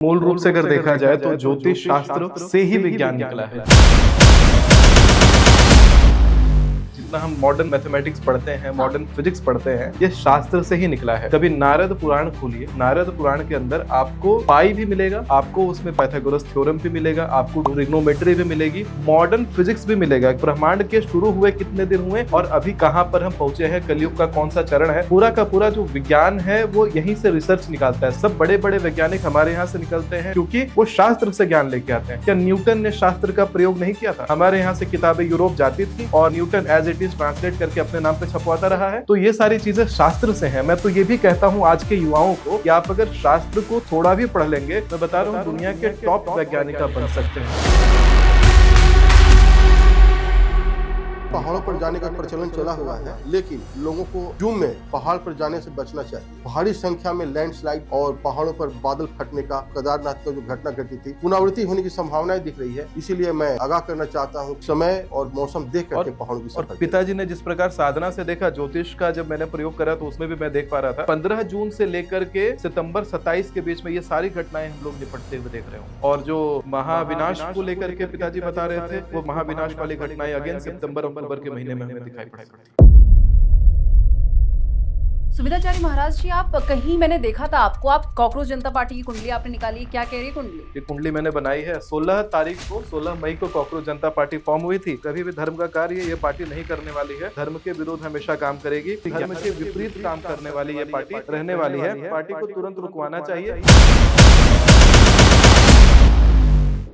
मूल रूप से अगर देखा जाए तो ज्योतिष शास्त्र से ही विज्ञान निकला है। जितना हम मॉडर्न मैथमेटिक्स पढ़ते हैं, मॉडर्न फिजिक्स पढ़ते हैं, ये शास्त्र से ही निकला है। कभी नारद पुराण खोलिए, नारद पुराण के अंदर आपको पाई भी मिलेगा, आपको उसमें पाइथागोरस थ्योरम भी मिलेगा, आपको ट्रिग्नोमेट्री भी मिलेगी, मॉडर्न फिजिक्स भी मिलेगा। ब्रह्मांड के शुरू हुए कितने दिन हुए और अभी कहाँ पर हम पहुंचे हैं, कलयुग का कौन सा चरण है, पूरा का पूरा जो विज्ञान है वो यहीं से रिसर्च निकालता है। सब बड़े बड़े वैज्ञानिक हमारे यहाँ से निकलते हैं क्योंकि वो शास्त्र से ज्ञान लेके आते हैं। क्या न्यूटन ने शास्त्र का प्रयोग नहीं किया था? हमारे यहाँ से किताबें यूरोप जाती थी और Newton as it is translate करके अपने नाम पे छपवाता रहा है। तो ये सारी चीजें शास्त्र से हैं। मैं तो ये भी कहता हूँ आज के युवाओं को कि आप अगर शास्त्र को थोड़ा भी पढ़ लेंगे, मैं बता रहा हूँ दुनिया के टॉप वैज्ञानिक बन सकते हैं। पहाड़ों पर जाने का प्रचलन चला हुआ है, लेकिन लोगों को जूम में पहाड़ पर जाने से बचना चाहिए। भारी संख्या में लैंडस्लाइड और पहाड़ों पर बादल फटने का, केदारनाथ का जो घटना घटी थी, पुनरावृत्ति होने की संभावनाएं दिख रही है। इसीलिए मैं आगाह करना चाहता हूँ, समय और मौसम देख करके पहाड़ों की सफर। पिताजी ने जिस प्रकार साधना से देखा, ज्योतिष का जब मैंने प्रयोग करा तो उसमें भी मैं देख पा रहा था 15 जून से लेकर के सितंबर 27 के बीच में ये सारी घटनाएं हम लोग निपटते हुए देख रहे हो। और जो महाविनाश को लेकर के पिताजी बता रहे थे, वो महाविनाश वाली घटनाएं अगेन सितंबर अक्टूबर के महीने में हमें दिखाई पड़ती। सुमिताचारी महाराज जी, आप कहीं मैंने देखा था आपको, आप कांग्रेस जनता पार्टी की कुंडली आपने निकाली, क्या कह रही है कुंडली? ये कुंडली मैंने बनाई है 16 तारीख को, 16 मई को कांग्रेस जनता पार्टी फॉर्म हुई थी। कभी भी धर्म का कार्य ये पार्टी नहीं करने वाली है, धर्म के विरोध हमेशा काम करेगी, धर्म के विपरीत काम करने वाली ये पार्टी रहने वाली है। पार्टी को तुरंत रुकवाना चाहिए।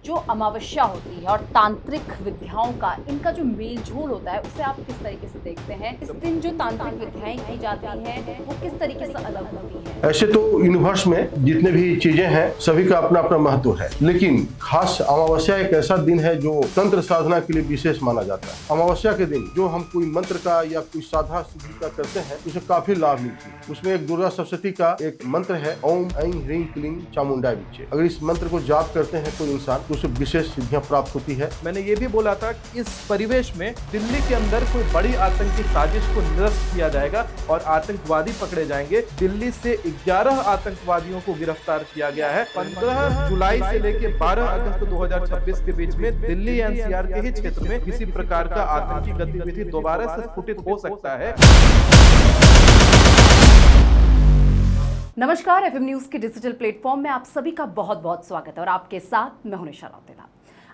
जो अमावस्या होती है और तांत्रिक विद्याओं का इनका जो मेल जोल होता है, उसे आप किस तरीके से देखते हैं? इस दिन जो तांत्रिक विद्याएं की जाती हैं वो किस तरीके से अलग होती हैं? ऐसे तो यूनिवर्स में जितने भी चीजें हैं सभी का अपना अपना महत्व है, लेकिन खास अमावस्या एक ऐसा दिन है जो तंत्र साधना के लिए विशेष माना जाता है। अमावस्या के दिन जो हम कोई मंत्र का या कोई साधना सिद्धि का करते हैं, उसे काफी लाभ मिलती है। उसमें एक दुर्गा सप्तशती का एक मंत्र है, ओम ऐं ह्रीं क्लीं चामुंडाय विच्चे। अगर इस मंत्र को जाप करते हैं कोई इंसान, उसे विशेष सिद्धियां प्राप्त होती है। मैंने ये भी बोला था कि इस परिवेश में दिल्ली के अंदर कोई बड़ी आतंकी साजिश को निरस्त किया जाएगा और आतंकवादी पकड़े जाएंगे। दिल्ली से 11 आतंकवादियों को गिरफ्तार किया गया है। 15 जुलाई से लेकर 12 अगस्त 2026 के बीच में दिल्ली एनसीआर के ही क्षेत्र में किसी प्रकार का आतंकी गतिविधि दोबारा से स्फुटित हो सकता है। नमस्कार, एफएम न्यूज के डिजिटल प्लेटफॉर्म में आप सभी का बहुत बहुत स्वागत है और आपके साथ मैं हूं निशा रौतेला।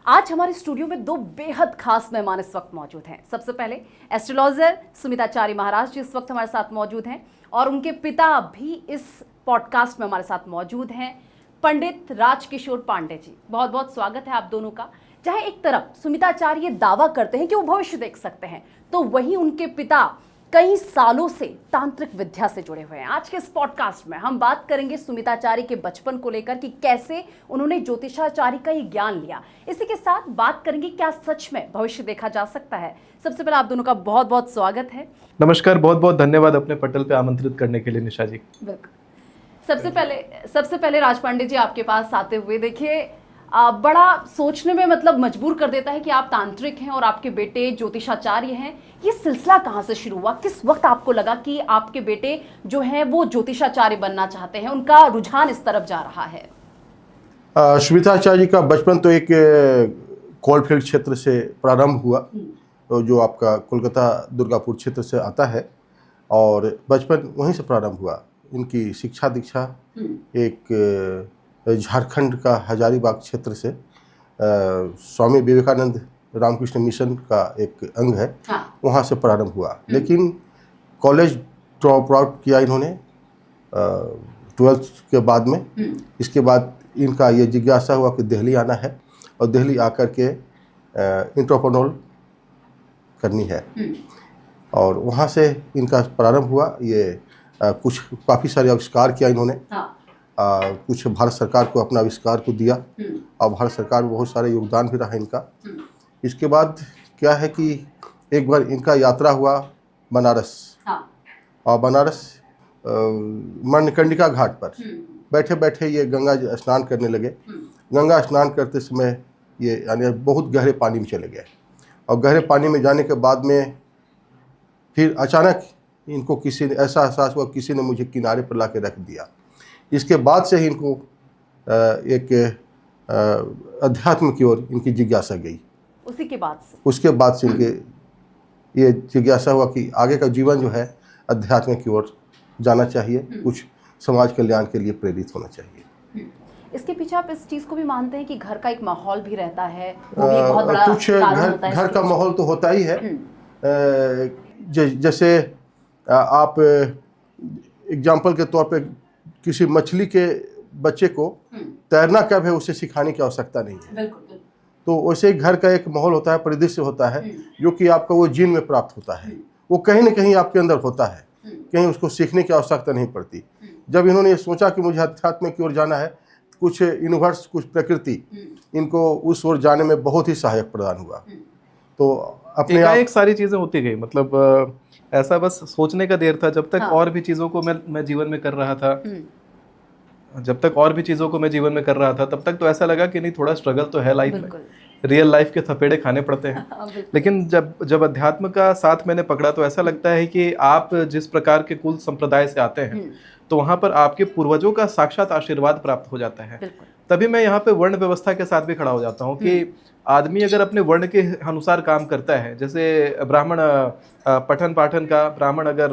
आज हमारे स्टूडियो में दो बेहद खास मेहमान इस वक्त मौजूद हैं। सबसे पहले एस्ट्रोलॉजर सुमिताचारी महाराज जी इस वक्त हमारे साथ मौजूद हैं और उनके पिता भी इस पॉडकास्ट में हमारे साथ मौजूद हैं, पंडित राजकिशोर पांडे जी। बहुत बहुत स्वागत है आप दोनों का। जहां एक तरफ सुमिताचार्य दावा करते हैं कि वो भविष्य देख सकते हैं, तो वहीं उनके पिता कई सालों से तांत्रिक विद्या से जुड़े हुए हैं। आज के इस पॉडकास्ट में हम बात करेंगे सुमिताचारी के बचपन को लेकर कि कैसे उन्होंने ज्योतिषाचार्य का ये ज्ञान लिया। इसी के साथ बात करेंगे क्या सच में भविष्य देखा जा सकता है। सबसे पहले आप दोनों का बहुत बहुत स्वागत है। नमस्कार, बहुत बहुत धन्यवाद अपने पटल पे आमंत्रित करने के लिए निशा जी। बिल्कुल। सबसे पहले राज पांडे जी आपके पास आते हुए, देखिए बड़ा सोचने में मतलब मजबूर कर देता है कि आप तांत्रिक हैं और आपके बेटे ज्योतिषाचार्य हैं। ये सिलसिला कहाँ से शुरू हुआ? किस वक्त आपको लगा कि आपके बेटे जो हैं वो ज्योतिषाचार्य बनना चाहते हैं, उनका रुझान इस तरफ जा रहा है? सुमिताचार्य जी का बचपन तो एक कोलफील्ड क्षेत्र से प्रारंभ हुआ, तो जो आपका कोलकाता दुर्गापुर क्षेत्र से आता है, और बचपन वहीं से प्रारंभ हुआ। इनकी शिक्षा दीक्षा एक झारखंड का हजारीबाग क्षेत्र से स्वामी विवेकानंद रामकृष्ण मिशन का एक अंग है, वहाँ से प्रारंभ हुआ। लेकिन कॉलेज ड्रॉप आउट किया इन्होंने 12th के बाद में। इसके बाद इनका ये जिज्ञासा हुआ कि दिल्ली आना है और दिल्ली आकर के एंटरप्रेन्योर करनी है, और वहाँ से इनका प्रारंभ हुआ। ये कुछ काफ़ी सारे आविष्कार किया इन्होंने। कुछ भारत सरकार को अपना आविष्कार को दिया और भारत सरकार में बहुत सारे योगदान भी रहा इनका। इसके बाद क्या है कि एक बार इनका यात्रा हुआ बनारस, और बनारस मणिकर्णिका घाट पर बैठे बैठे ये गंगा स्नान करने लगे। गंगा स्नान करते समय ये यानी बहुत गहरे पानी में चले गए, और गहरे पानी में जाने के बाद में फिर अचानक इनको किसी ने ऐसा एहसास हुआ, किसी ने मुझे किनारे पर ला के रख दिया। इसके बाद से ही इनको एक अध्यात्म की ओर इनकी जिज्ञासा गई। उसी के बाद से उसके बाद से इनके ये जिज्ञासा हुआ कि आगे का जीवन जो है अध्यात्म की ओर जाना चाहिए, कुछ समाज कल्याण के लिए प्रेरित होना चाहिए। इसके पीछे आप इस चीज को भी मानते हैं कि घर का एक माहौल भी रहता है, वो भी एक बहुत बड़ा कुछ कारण होता है घर इसके का पीछे? माहौल तो होता ही है। जैसे आप एग्जाम्पल के तौर पे किसी मछली के बच्चे को तैरना कब है उसे सिखाने की आवश्यकता नहीं है। बिल्कुल। तो वैसे ही घर का एक माहौल होता है, परिदृश्य होता है, जो कि आपका वो जीन में प्राप्त होता है, वो कहीं ना कहीं आपके अंदर होता है, कहीं उसको सीखने की आवश्यकता नहीं पड़ती। जब इन्होंने ये सोचा कि मुझे अध्यात्म की ओर जाना है, कुछ यूनिवर्स, कुछ प्रकृति इनको उस ओर जाने में बहुत ही सहायक प्रदान हुआ। तो अपने आप एक सारी चीजें होती गई, मतलब ऐसा बस सोचने का देर था जब तक और भी चीजों को मैं जीवन में कर रहा था। जब तक और भी चीज़ों को मैं जीवन में कर रहा था तब तक तो ऐसा लगा कि नहीं, थोड़ा स्ट्रगल तो है लाइफ में, रियल लाइफ के थपेड़े खाने पड़ते हैं। लेकिन जब अध्यात्म का साथ मैंने पकड़ा तो ऐसा लगता है कि आप जिस प्रकार के कुल संप्रदाय से आते हैं तो वहाँ पर आपके पूर्वजों का साक्षात आशीर्वाद प्राप्त हो जाता है। तभी मैं यहाँ पे वर्ण व्यवस्था के साथ भी खड़ा हो जाता हूँ कि आदमी अगर अपने वर्ण के अनुसार काम करता है, जैसे ब्राह्मण पठन पाठन का, ब्राह्मण अगर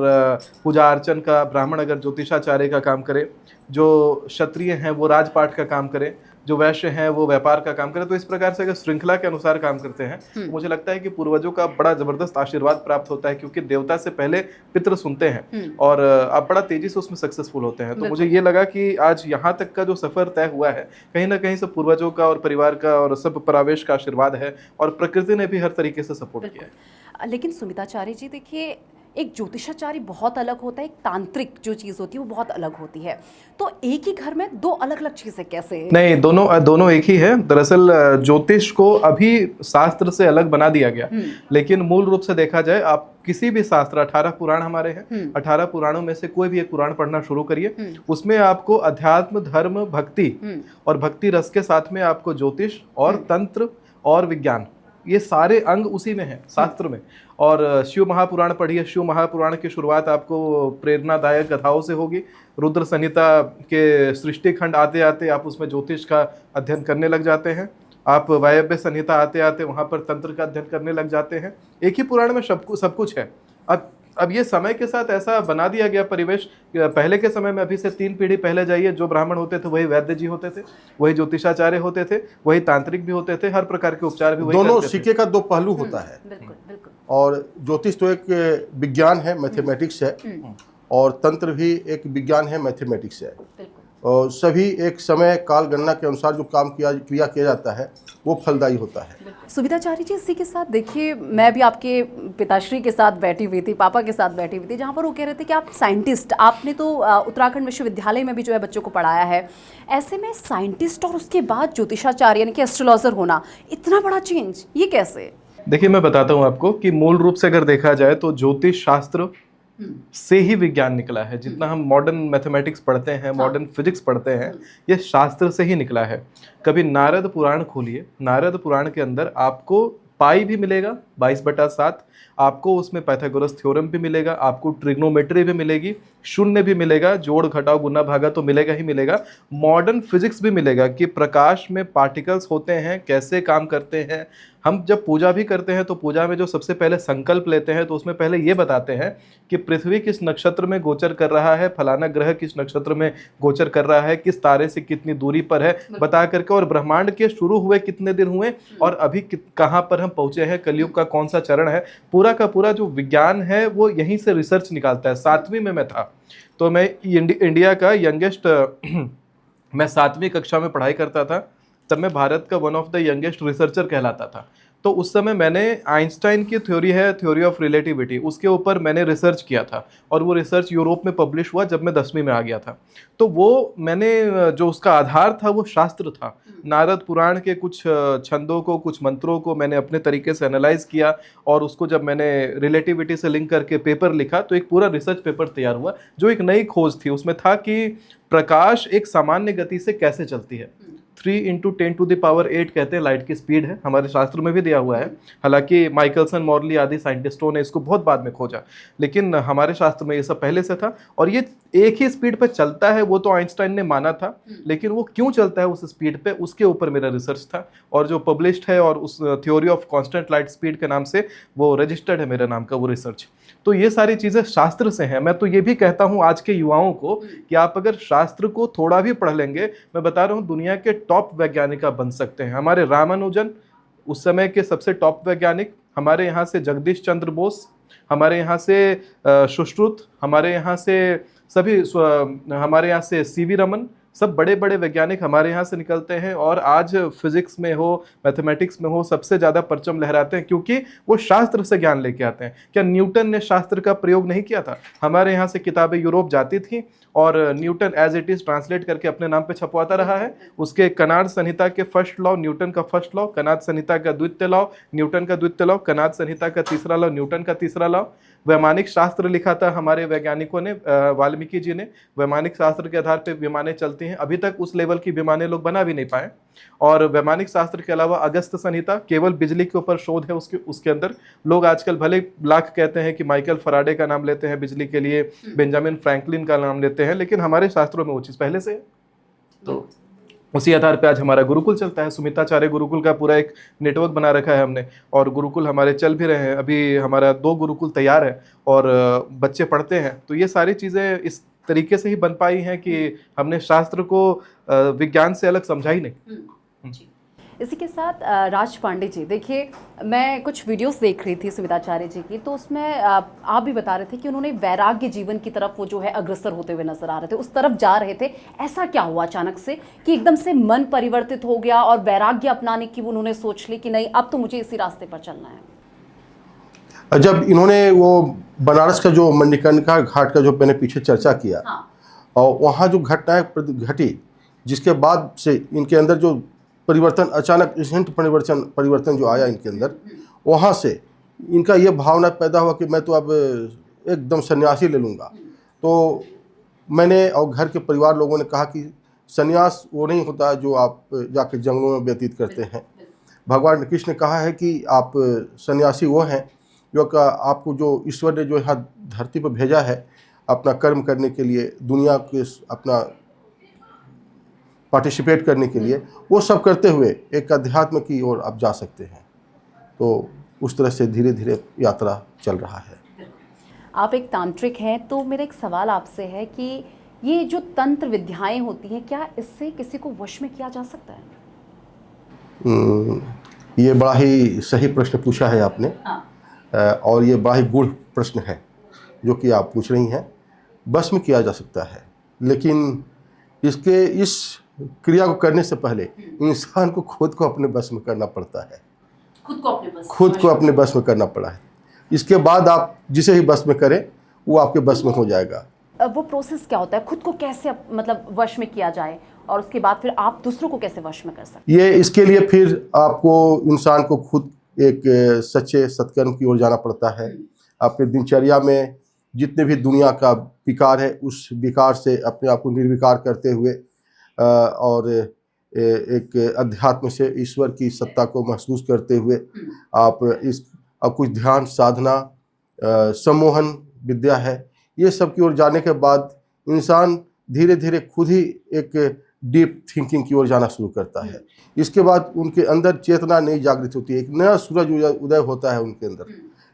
पूजा अर्चन का, ब्राह्मण अगर ज्योतिषाचार्य का काम करे, जो क्षत्रिय हैं वो राजपाट का काम करें, जो वैश्य हैं वो व्यापार का काम करें, तो इस प्रकार से अगर श्रृंखला के अनुसार काम करते हैं तो मुझे लगता है कि पूर्वजों का बड़ा जबरदस्त आशीर्वाद प्राप्त होता है, क्योंकि देवता से पहले पितृ सुनते हैं और आप बड़ा तेजी से उसमें सक्सेसफुल होते हैं। तो मुझे ये लगा कि आज यहाँ तक का जो सफर तय हुआ है कहीं ना कहीं से पूर्वजों का और परिवार का और सब प्रावेश का आशीर्वाद है, और प्रकृति ने भी हर तरीके से सपोर्ट किया है। लेकिन सुमिताचार्य जी देखिए, एक ज्योतिषाचार्य बहुत अलग होता है, एक तांत्रिक जो चीज़ होती है वो बहुत अलग होती है, तो एक ही घर में दो अलग अलग चीज़ें कैसे? नहीं, दोनों एक ही है। दरअसल ज्योतिष को अभी शास्त्र से अलग बना दिया गया, लेकिन मूल रूप से देखा जाए, आप किसी भी शास्त्र, 18 पुराण हमारे हैं, 18 पुराणों में से कोई भी एक पुराण पढ़ना शुरू करिए, उसमें आपको अध्यात्म, धर्म, भक्ति और भक्ति रस के साथ में आपको ज्योतिष और तंत्र और विज्ञान, ये सारे अंग उसी में है शास्त्र में। और शिव महापुराण पढ़िए, शिव महापुराण की शुरुआत आपको प्रेरणादायक कथाओं से होगी। रुद्र संहिता के सृष्टि खंड आते आते आप उसमें ज्योतिष का अध्ययन करने लग जाते हैं। आप वायव्य संहिता आते आते वहाँ पर तंत्र का अध्ययन करने लग जाते हैं। एक ही पुराण में सब कुछ है। अब ये समय के साथ ऐसा बना दिया गया परिवेश, पहले के समय में, अभी से 3 पीढ़ी पहले जाइए, जो ब्राह्मण होते थे वही वैद्य जी होते थे, वही ज्योतिषाचार्य होते थे, वही तांत्रिक भी होते थे, हर प्रकार के उपचार भी वही करते थे। दोनों सिक्के का दो पहलू होता है। बिल्कुल बिल्कुल। और ज्योतिष तो एक विज्ञान है, मैथमेटिक्स है, और तंत्र भी एक विज्ञान है, मैथमेटिक्स है। और सभी एक समय काल गणना के अनुसार जो काम क्रिया किया जाता है वो फलदायी होता है। सुमिताचार्य जी, इसी के साथ देखिए, मैं भी आपके पिताश्री के साथ बैठी हुई थी, पापा के साथ बैठी हुई थी, जहाँ पर वो कह रहे थे कि आप साइंटिस्ट, आपने तो उत्तराखंड विश्वविद्यालय में भी जो है बच्चों को पढ़ाया है, ऐसे में साइंटिस्ट और उसके बाद ज्योतिषाचार्य यानी कि एस्ट्रोलॉजर होना, इतना बड़ा चेंज, ये कैसे? देखिए, मैं बताता हूँ आपको कि मूल रूप से अगर देखा जाए तो ज्योतिष शास्त्र से ही विज्ञान निकला है। जितना हम मॉडर्न मैथमेटिक्स पढ़ते हैं, मॉडर्न फिजिक्स पढ़ते हैं, ये शास्त्र से ही निकला है। कभी नारद पुराण खोलिए, नारद पुराण के अंदर आपको पाई भी मिलेगा 22/7, आपको उसमें पाइथागोरस थ्योरम भी मिलेगा, आपको ट्रिग्नोमेट्री भी मिलेगी, शून्य भी मिलेगा, जोड़ घटाव गुना भागा तो मिलेगा ही मिलेगा। मॉडर्न फिजिक्स भी मिलेगा कि प्रकाश में पार्टिकल्स होते हैं, कैसे काम करते हैं। हम जब पूजा भी करते हैं तो पूजा में जो सबसे पहले संकल्प लेते हैं तो उसमें पहले ये बताते हैं कि पृथ्वी किस नक्षत्र में गोचर कर रहा है, फलाना ग्रह किस नक्षत्र में गोचर कर रहा है, किस तारे से कितनी दूरी पर है, बता करके, और ब्रह्मांड के शुरू हुए कितने दिन हुए और अभी कहाँ पर हम पहुँचे हैं, कलयुग का कौन सा चरण है, पूरा का पूरा जो विज्ञान है वो यहीं से रिसर्च निकालता है। 7वीं में मैं था तो मैं इंडिया का यंगेस्ट, मैं 7वीं कक्षा में पढ़ाई करता था, तब मैं भारत का one of the youngest researcher कहलाता था। तो उस समय मैंने आइंस्टाइन की थ्योरी है, थ्योरी ऑफ रिलेटिविटी, उसके ऊपर मैंने रिसर्च किया था और वो रिसर्च यूरोप में पब्लिश हुआ जब मैं 10वीं में आ गया था। तो वो मैंने, जो उसका आधार था वो शास्त्र था। नारद पुराण के कुछ छंदों को, कुछ मंत्रों को मैंने अपने तरीके से एनालाइज किया और उसको जब मैंने रिलेटिविटी से लिंक करके पेपर लिखा तो एक पूरा रिसर्च पेपर तैयार हुआ जो एक नई खोज थी। उसमें था कि प्रकाश एक सामान्य गति से कैसे चलती है। 3 × 10⁸ कहते हैं लाइट की स्पीड है, हमारे शास्त्र में भी दिया हुआ है। हालांकि माइकलसन, मॉर्ली आदि साइंटिस्टों ने इसको बहुत बाद में खोजा, लेकिन हमारे शास्त्र में ये सब पहले से था। और ये एक ही स्पीड पे चलता है, वो तो आइंस्टाइन ने माना था, लेकिन वो क्यों चलता है उस स्पीड पे, उसके ऊपर मेरा रिसर्च था और जो पब्लिश्ड है, और उस theory of constant light speed के नाम से वो रजिस्टर्ड है मेरे नाम का वो रिसर्च। तो ये सारी चीज़ें शास्त्र से हैं। मैं तो ये भी कहता हूँ आज के युवाओं को कि आप अगर शास्त्र को थोड़ा भी पढ़ लेंगे, मैं बता रहा हूँ दुनिया के टॉप वैज्ञानिक आप बन सकते हैं। हमारे रामानुजन उस समय के सबसे टॉप वैज्ञानिक, हमारे यहाँ से जगदीश चंद्र बोस, हमारे यहाँ से सुश्रुत, हमारे यहाँ से सभी हमारे यहाँ से सीवी रमन, सब बड़े बड़े वैज्ञानिक हमारे यहाँ से निकलते हैं और आज फिजिक्स में हो, मैथमेटिक्स में हो, सबसे ज़्यादा परचम लहराते हैं क्योंकि वो शास्त्र से ज्ञान लेके आते हैं। क्या न्यूटन ने शास्त्र का प्रयोग नहीं किया था? हमारे यहाँ से किताबें यूरोप जाती थी और Newton as it is translate करके अपने नाम पे छपवाता रहा है। उसके कनाड संहिता के फर्स्ट लॉ न्यूटन का फर्स्ट लॉ, कनाड संहिता का द्वितीय लॉ न्यूटन का द्वितीय लॉ, कनाड संहिता का तीसरा लॉ न्यूटन का तीसरा लॉ। वैमानिक शास्त्र लिखा था हमारे वैज्ञानिकों ने, वाल्मीकि जी ने। वैमानिक शास्त्र के आधार पर विमानें चलती हैं। अभी तक उस लेवल की विमानें लोग बना भी नहीं पाए। और वैमानिक शास्त्र के अलावा अगस्त संहिता केवल बिजली के ऊपर शोध है उसके अंदर। लोग आजकल भले लाख कहते हैं कि माइकल फराडे का नाम लेते हैं बिजली के लिए, बेंजामिन फ्रैंकलिन का नाम लेते हैं, लेकिन हमारे शास्त्रों में वो चीज़ पहले से है। तो उसी आधार पे आज हमारा गुरुकुल चलता है। सुमिताचार्य गुरुकुल का पूरा एक नेटवर्क बना रखा है हमने, और गुरुकुल हमारे चल भी रहे हैं। अभी हमारा 2 गुरुकुल तैयार है और बच्चे पढ़ते हैं। तो ये सारी चीज़ें इस तरीके से ही बन पाई हैं कि हमने शास्त्र को विज्ञान से अलग समझा ही नहीं। इसी के साथ राज पांडे जी, देखिए मैं कुछ वीडियोस देख रही थी सुमिताचार्य जी की, तो उसमें आप भी बता रहे थे कि उन्होंने वैराग्य जीवन की तरफ वो जो है अग्रसर होते हुए नजर आ रहे थे, उस तरफ जा रहे थे। ऐसा क्या हुआ अचानक से कि एकदम से मन परिवर्तित हो गया और वैराग्य अपनाने की उन्होंने सोच ली कि नहीं अब तो मुझे इसी रास्ते पर चलना है? जब इन्होंने वो बनारस का जो मणिकर्णिका घाट का जो मैंने पीछे चर्चा किया, हाँ। और वहाँ जो घटनाएं घटी, जिसके बाद से इनके अंदर जो परिवर्तन, अचानक इंस्टेंट परिवर्तन जो आया इनके अंदर, वहाँ से इनका ये भावना पैदा हुआ कि मैं तो अब एकदम सन्यासी ले लूँगा। तो मैंने और घर के परिवार लोगों ने कहा कि सन्यास वो नहीं होता जो आप जाके जंगलों में व्यतीत करते हैं। भगवान कृष्ण ने कहा है कि आप सन्यासी वो हैं जो आपको जो ईश्वर ने जो यहाँ धरती पर भेजा है अपना कर्म करने के लिए, दुनिया के अपना पार्टिसिपेट करने के लिए, वो सब करते हुए एक अध्यात्म की ओर आप जा सकते हैं। तो उस तरह से धीरे धीरे यात्रा चल रहा है। आप एक तांत्रिक हैं, तो मेरा एक सवाल आपसे है कि ये जो तंत्र विद्याएं होती हैं, क्या इससे किसी को वश में किया जा सकता है? ये बड़ा ही सही प्रश्न पूछा है आपने। और ये बड़ा ही गूढ़ प्रश्न है जो कि आप पूछ रही हैं। बस में किया जा सकता है, लेकिन इस क्रिया को करने से पहले इंसान को खुद को अपने बस में करना पड़ता है। खुद को अपने बस में करना पड़ा है। इसके बाद आप जिसे ही बस में करें वो आपके बस में हो जाएगा। वो प्रोसेस क्या होता है, खुद को कैसे मतलब वश में किया जाए, और उसके बाद फिर आप दूसरों को कैसे वश में कर सकते हैं? ये इसके लिए फिर आपको इंसान को खुद एक सच्चे सत्कर्म की ओर जाना पड़ता है। अपने दिनचर्या में जितने भी दुनिया का विकार है उस विकार से अपने आप को निर्विकार करते हुए और एक अध्यात्म से ईश्वर की सत्ता को महसूस करते हुए आप कुछ ध्यान साधना, सम्मोहन विद्या है, ये सब की ओर जाने के बाद इंसान धीरे धीरे खुद ही एक डीप थिंकिंग की ओर जाना शुरू करता है। इसके बाद उनके अंदर चेतना नई जागृत होती है, एक नया सूरज उदय होता है उनके अंदर।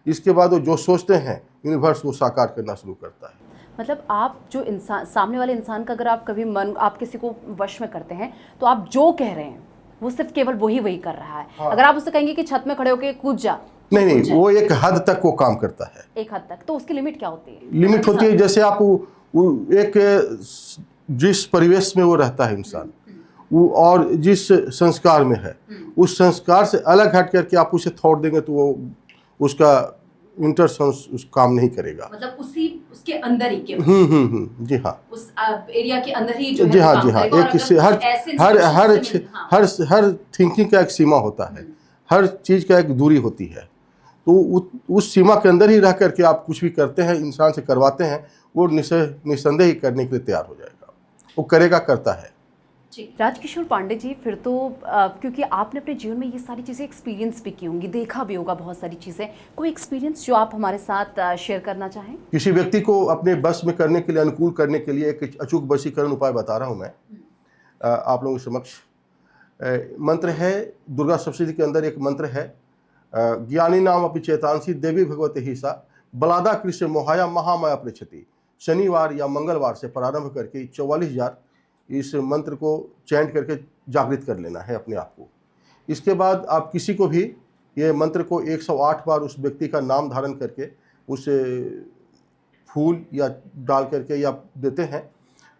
इसके बाद वो जो सोचते हैं यूनिवर्स वो साकार करना शुरू करता है। मतलब आप जो इंसान, सामने वाले इंसान का अगर आप कभी मन, आप किसी को वश में करते हैं तो आप जो कह रहे हैं वो सिर्फ केवल वही कर रहा है। हाँ। अगर आप उससे कहेंगे कि छत में खड़े होकर कूद जा, नहीं, वो एक हद तक वो काम करता है। एक हद तक। तो उसकी लिमिट क्या होती है? लिमिट होती है जैसे आप एक जिस परिवेश में वो रहता है इंसान, वो और जिस संस्कार में है उस संस्कार से अलग हट करके आप उसे थॉट देंगे तो वो उसका इंटरसेंस उस काम नहीं करेगा। मतलब उसके अंदर ही जी हाँ, उस एरिया के अंदर ही जो जी हाँ, जी हाँ, एक हर थिंकिंग का एक सीमा होता है, हर चीज़ का एक दूरी होती है। तो उस सीमा के अंदर ही रह करके आप कुछ भी करते हैं, इंसान से करवाते हैं, वो निसंदेह ही करने के लिए तैयार हो जाएगा, वो करेगा, करता है। राजकिशोर पांडे जी, फिर तो क्योंकि आपने अपने जीवन में ये सारी चीज़ें एक्सपीरियंस भी की होंगी, देखा भी होगा बहुत सारी चीज़ें, कोई एक्सपीरियंस जो आप हमारे साथ शेयर करना चाहें? किसी व्यक्ति को अपने बस में करने के लिए, अनुकूल करने के लिए एक अचूक वशीकरण उपाय बता रहा हूँ मैं आप लोगों के समक्ष। मंत्र है, दुर्गा सप्तशती के अंदर एक मंत्र है, ज्ञानी नाम अपि चेतांसी देवी भगवती ही सा बलादा कृष्ण मोहाया महामाया पृछति। शनिवार या मंगलवार से प्रारंभ करके 44,000 इस मंत्र को चैंट करके जागृत कर लेना है अपने आप को। इसके बाद आप किसी को भी ये मंत्र को 108 बार उस व्यक्ति का नाम धारण करके उसे फूल या डाल करके या देते हैं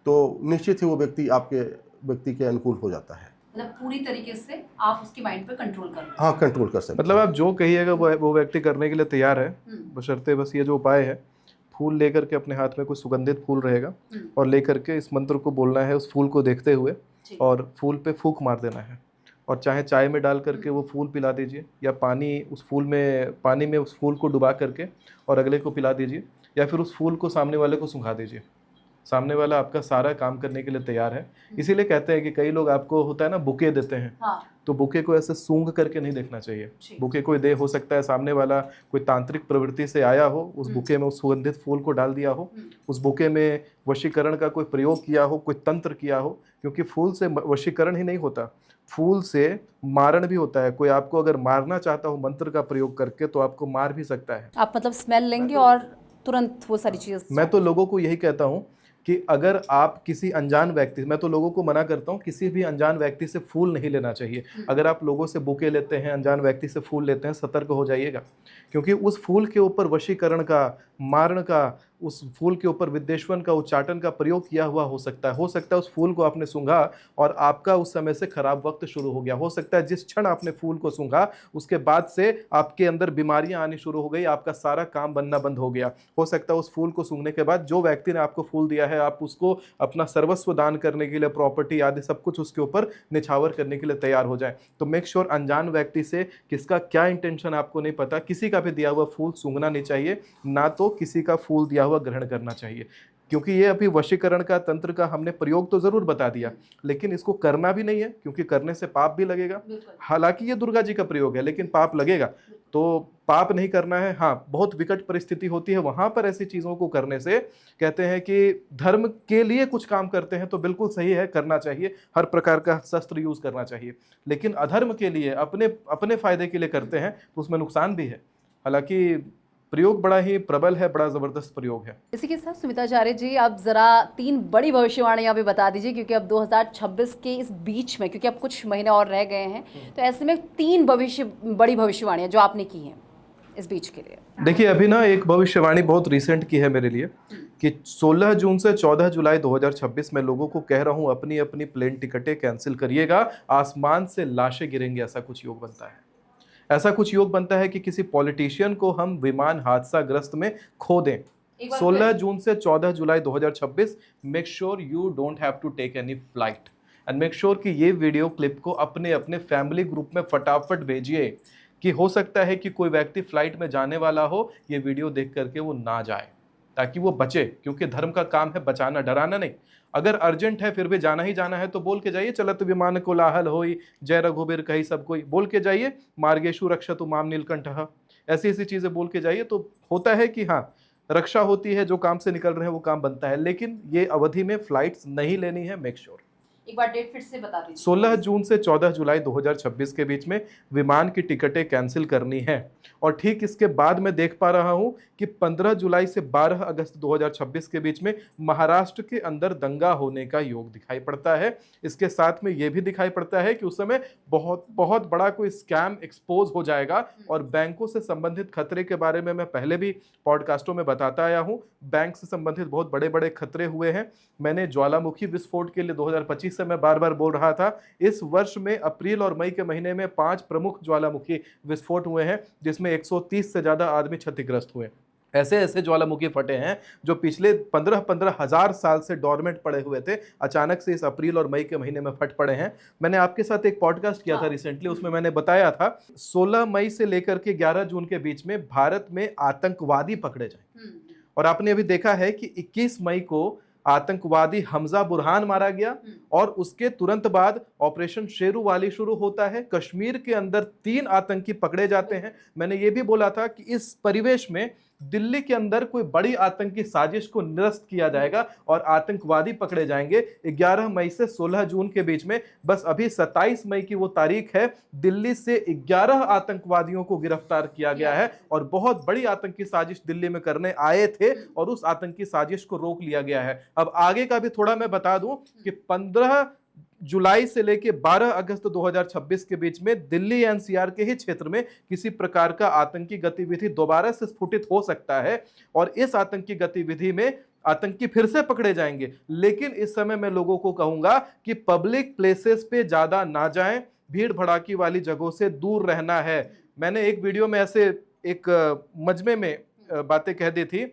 तो निश्चित ही वो व्यक्ति के अनुकूल हो जाता है। मतलब पूरी तरीके से आप उसके माइंड पे कंट्रोल कर, हाँ, कंट्रोल कर सकते। मतलब आप जो कहिएगा वो व्यक्ति करने के लिए तैयार है, बशर्ते बस ये जो उपाय है, फूल लेकर के अपने हाथ में कोई सुगंधित फूल रहेगा और लेकर के इस मंत्र को बोलना है, उस फूल को देखते हुए, और फूल पे फूंक मार देना है। और चाहे चाय में डाल करके वो फूल पिला दीजिए, या पानी में उस फूल को डुबा करके और अगले को पिला दीजिए, या फिर उस फूल को सामने वाले को सुंघा दीजिए। सामने वाला आपका सारा काम करने के लिए तैयार है। इसीलिए कहते हैं कि कई लोग आपको होता है ना, बुके देते हैं, तो बुके को ऐसे सूंघ करके नहीं देखना चाहिए। बुके कोई दे, हो सकता है सामने वाला कोई तांत्रिक प्रवृत्ति से आया हो, उस बुके में उस सुगंधित फूल को डाल दिया हो, उस बुके में वशीकरण का कोई प्रयोग किया हो, कोई तंत्र किया हो, क्योंकि फूल से वशीकरण ही नहीं होता, फूल से मारण भी होता है। कोई आपको अगर मारना चाहता हो मंत्र का प्रयोग करके तो आपको मार भी सकता है। आप मतलब स्मेल लेंगे और तुरंत वो सारी चीज़ें। मैं तो लोगों को यही कहता हूँ कि अगर आप किसी अनजान व्यक्ति, मैं तो लोगों को मना करता हूँ किसी भी अनजान व्यक्ति से फूल नहीं लेना चाहिए। अगर आप लोगों से बुके लेते हैं, अनजान व्यक्ति से फूल लेते हैं, सतर्क हो जाइएगा, क्योंकि उस फूल के ऊपर वशीकरण का, मारण का, उस फूल के ऊपर विद्वेषण का, उच्चाटन का प्रयोग किया हुआ हो सकता है। उस फूल को आपने सूंघा और आपका उस समय से खराब वक्त शुरू हो गया। हो सकता है जिस क्षण आपने फूल को सूंघा उसके बाद से आपके अंदर बीमारियां आनी शुरू हो गई, आपका सारा काम बनना बंद हो गया। हो सकता है उस फूल को सूंघने के बाद जो व्यक्ति ने आपको फूल दिया है, आप उसको अपना सर्वस्व दान करने के लिए, प्रॉपर्टी आदि सब कुछ उसके ऊपर निछावर करने के लिए तैयार हो जाए। तो मेक श्योर अनजान व्यक्ति से, किसका क्या इंटेंशन आपको नहीं पता, किसी का भी दिया हुआ फूल सूंघना नहीं चाहिए, ना तो किसी का फूल दिया हुआ ग्रहण करना चाहिए। क्योंकि ये अभी वशीकरण का, तंत्र का हमने प्रयोग तो जरूर बता दिया, लेकिन इसको करना भी नहीं है, क्योंकि करने से पाप भी लगेगा। हालांकि ये दुर्गा जी का प्रयोग है, लेकिन पाप लगेगा, तो पाप नहीं करना है। हाँ, बहुत विकट परिस्थिति होती है, वहां पर ऐसी चीजों को करने से, कहते हैं कि धर्म के लिए कुछ काम करते हैं तो बिल्कुल सही है, करना चाहिए, हर प्रकार का शस्त्र यूज करना चाहिए। लेकिन अधर्म के लिए, अपने फायदे के लिए करते हैं तो उसमें नुकसान भी है। हालांकि प्रयोग बड़ा ही प्रबल है, बड़ा जबरदस्त प्रयोग है। इसी के साथ सुमिताचार्य जी, आप जरा 3 बड़ी भविष्यवाणियां भी बता दीजिए, क्योंकि अब 2026 के इस बीच में, क्योंकि अब कुछ महीने और रह गए हैं, तो ऐसे में 3 बड़ी भविष्यवाणियां जो आपने की हैं इस बीच के लिए। देखिए, अभी ना एक भविष्यवाणी बहुत रिसेंट की है मेरे लिए कि 16 जून से 14 जुलाई 2026 में लोगों को कह रहा हूं, अपनी अपनी प्लेन टिकटें कैंसिल करिएगा, आसमान से लाशें गिरेंगी, ऐसा कुछ योग बनता है। ऐसा कुछ योग बनता है कि किसी पॉलिटिशियन को हम विमान हादसा ग्रस्त में खो दें। 16 जून से 14 जुलाई 2026, make sure you don't have to take any flight, and make sure कि ये वीडियो क्लिप को अपने अपने फैमिली ग्रुप में फटाफट भेजिए, कि हो सकता है कि कोई व्यक्ति फ्लाइट में जाने वाला हो, ये वीडियो देख करके वो ना जाए, ताकि वो बचे, क्योंकि धर्म का काम है बचाना, डराना नहीं। अगर अर्जेंट है फिर भी जाना ही जाना है तो बोल के जाइए, चलत विमान कोलाहल होई, जय रघुबीर कही सब कोई, बोल के जाइए, मार्गेशु रक्षतु माम नीलकंठः, ऐसी ऐसी चीजें बोल के जाइए। तो होता है कि हाँ, रक्षा होती है, जो काम से निकल रहे हैं वो काम बनता है, लेकिन ये अवधि में फ्लाइट्स नहीं लेनी है। मेक श्योर एक बार डेट फिर से बता दीजिए। 16 जून से 14 जुलाई 2026 के बीच में विमान की टिकटें कैंसिल करनी है। और ठीक इसके बाद मैं देख पा रहा हूं कि 15 जुलाई से 12 अगस्त 2026 के बीच में महाराष्ट्र के अंदर दंगा होने का योग दिखाई पड़ता है। इसके साथ में यह भी दिखाई पड़ता है कि उस समय बहुत बहुत बड़ा कोई स्कैम एक्सपोज हो जाएगा, और बैंकों से संबंधित खतरे के बारे में मैं पहले भी पॉडकास्टों में बताता आया हूं। बैंक से संबंधित बहुत बड़े बड़े खतरे हुए हैं। मैंने ज्वालामुखी विस्फोट के लिए 2025 से मैं बार बार बोल रहा था। इस वर्ष में अप्रैल और मई के महीने में 5 प्रमुख ज्वालामुखी विस्फोट हुए हैं, जिसमें 130 से ज्यादा आदमी क्षतिग्रस्त हुए। ऐसे ऐसे ज्वालामुखी फटे हैं जो पिछले 15-15 हजार साल से डोरमेंट पड़े हुए थे, अचानक से इस अप्रैल और मई के महीने में फट पड़े हैं। मैंने आपके साथ एक पॉडकास्ट किया था रिसेंटली, उसमें मैंने बताया था 16 मई से लेकर के 11 जून के बीच में भारत में आतंकवादी पकड़े जाए। और आपने अभी देखा है कि 21 मई को आतंकवादी हमजा बुरहान मारा गया और उसके तुरंत बाद ऑपरेशन शेरूवाली शुरू होता है। कश्मीर के अंदर 3 आतंकी पकड़े जाते हैं। मैंने ये भी बोला था कि इस परिवेश में दिल्ली के अंदर कोई बड़ी आतंकी साजिश को निरस्त किया जाएगा और आतंकवादी पकड़े जाएंगे। 11 मई से 16 जून के बीच में, बस अभी 27 मई की वो तारीख है, दिल्ली से 11 आतंकवादियों को गिरफ्तार किया गया है और बहुत बड़ी आतंकी साजिश दिल्ली में करने आए थे और उस आतंकी साजिश को रोक लिया गया है। अब आगे का भी थोड़ा मैं बता दूं कि 15 जुलाई से लेकर 12 अगस्त 2026 के बीच में दिल्ली एनसीआर के ही क्षेत्र में किसी प्रकार का आतंकी गतिविधि दोबारा से स्फुटित हो सकता है और इस आतंकी गतिविधि में आतंकी फिर से पकड़े जाएंगे। लेकिन इस समय मैं लोगों को कहूंगा कि पब्लिक प्लेसेस पे ज्यादा ना जाएं, भीड़ भड़ाकी वाली जगहों से दूर रहना है। मैंने एक वीडियो में ऐसे एक मजमे में बातें कह दी थी,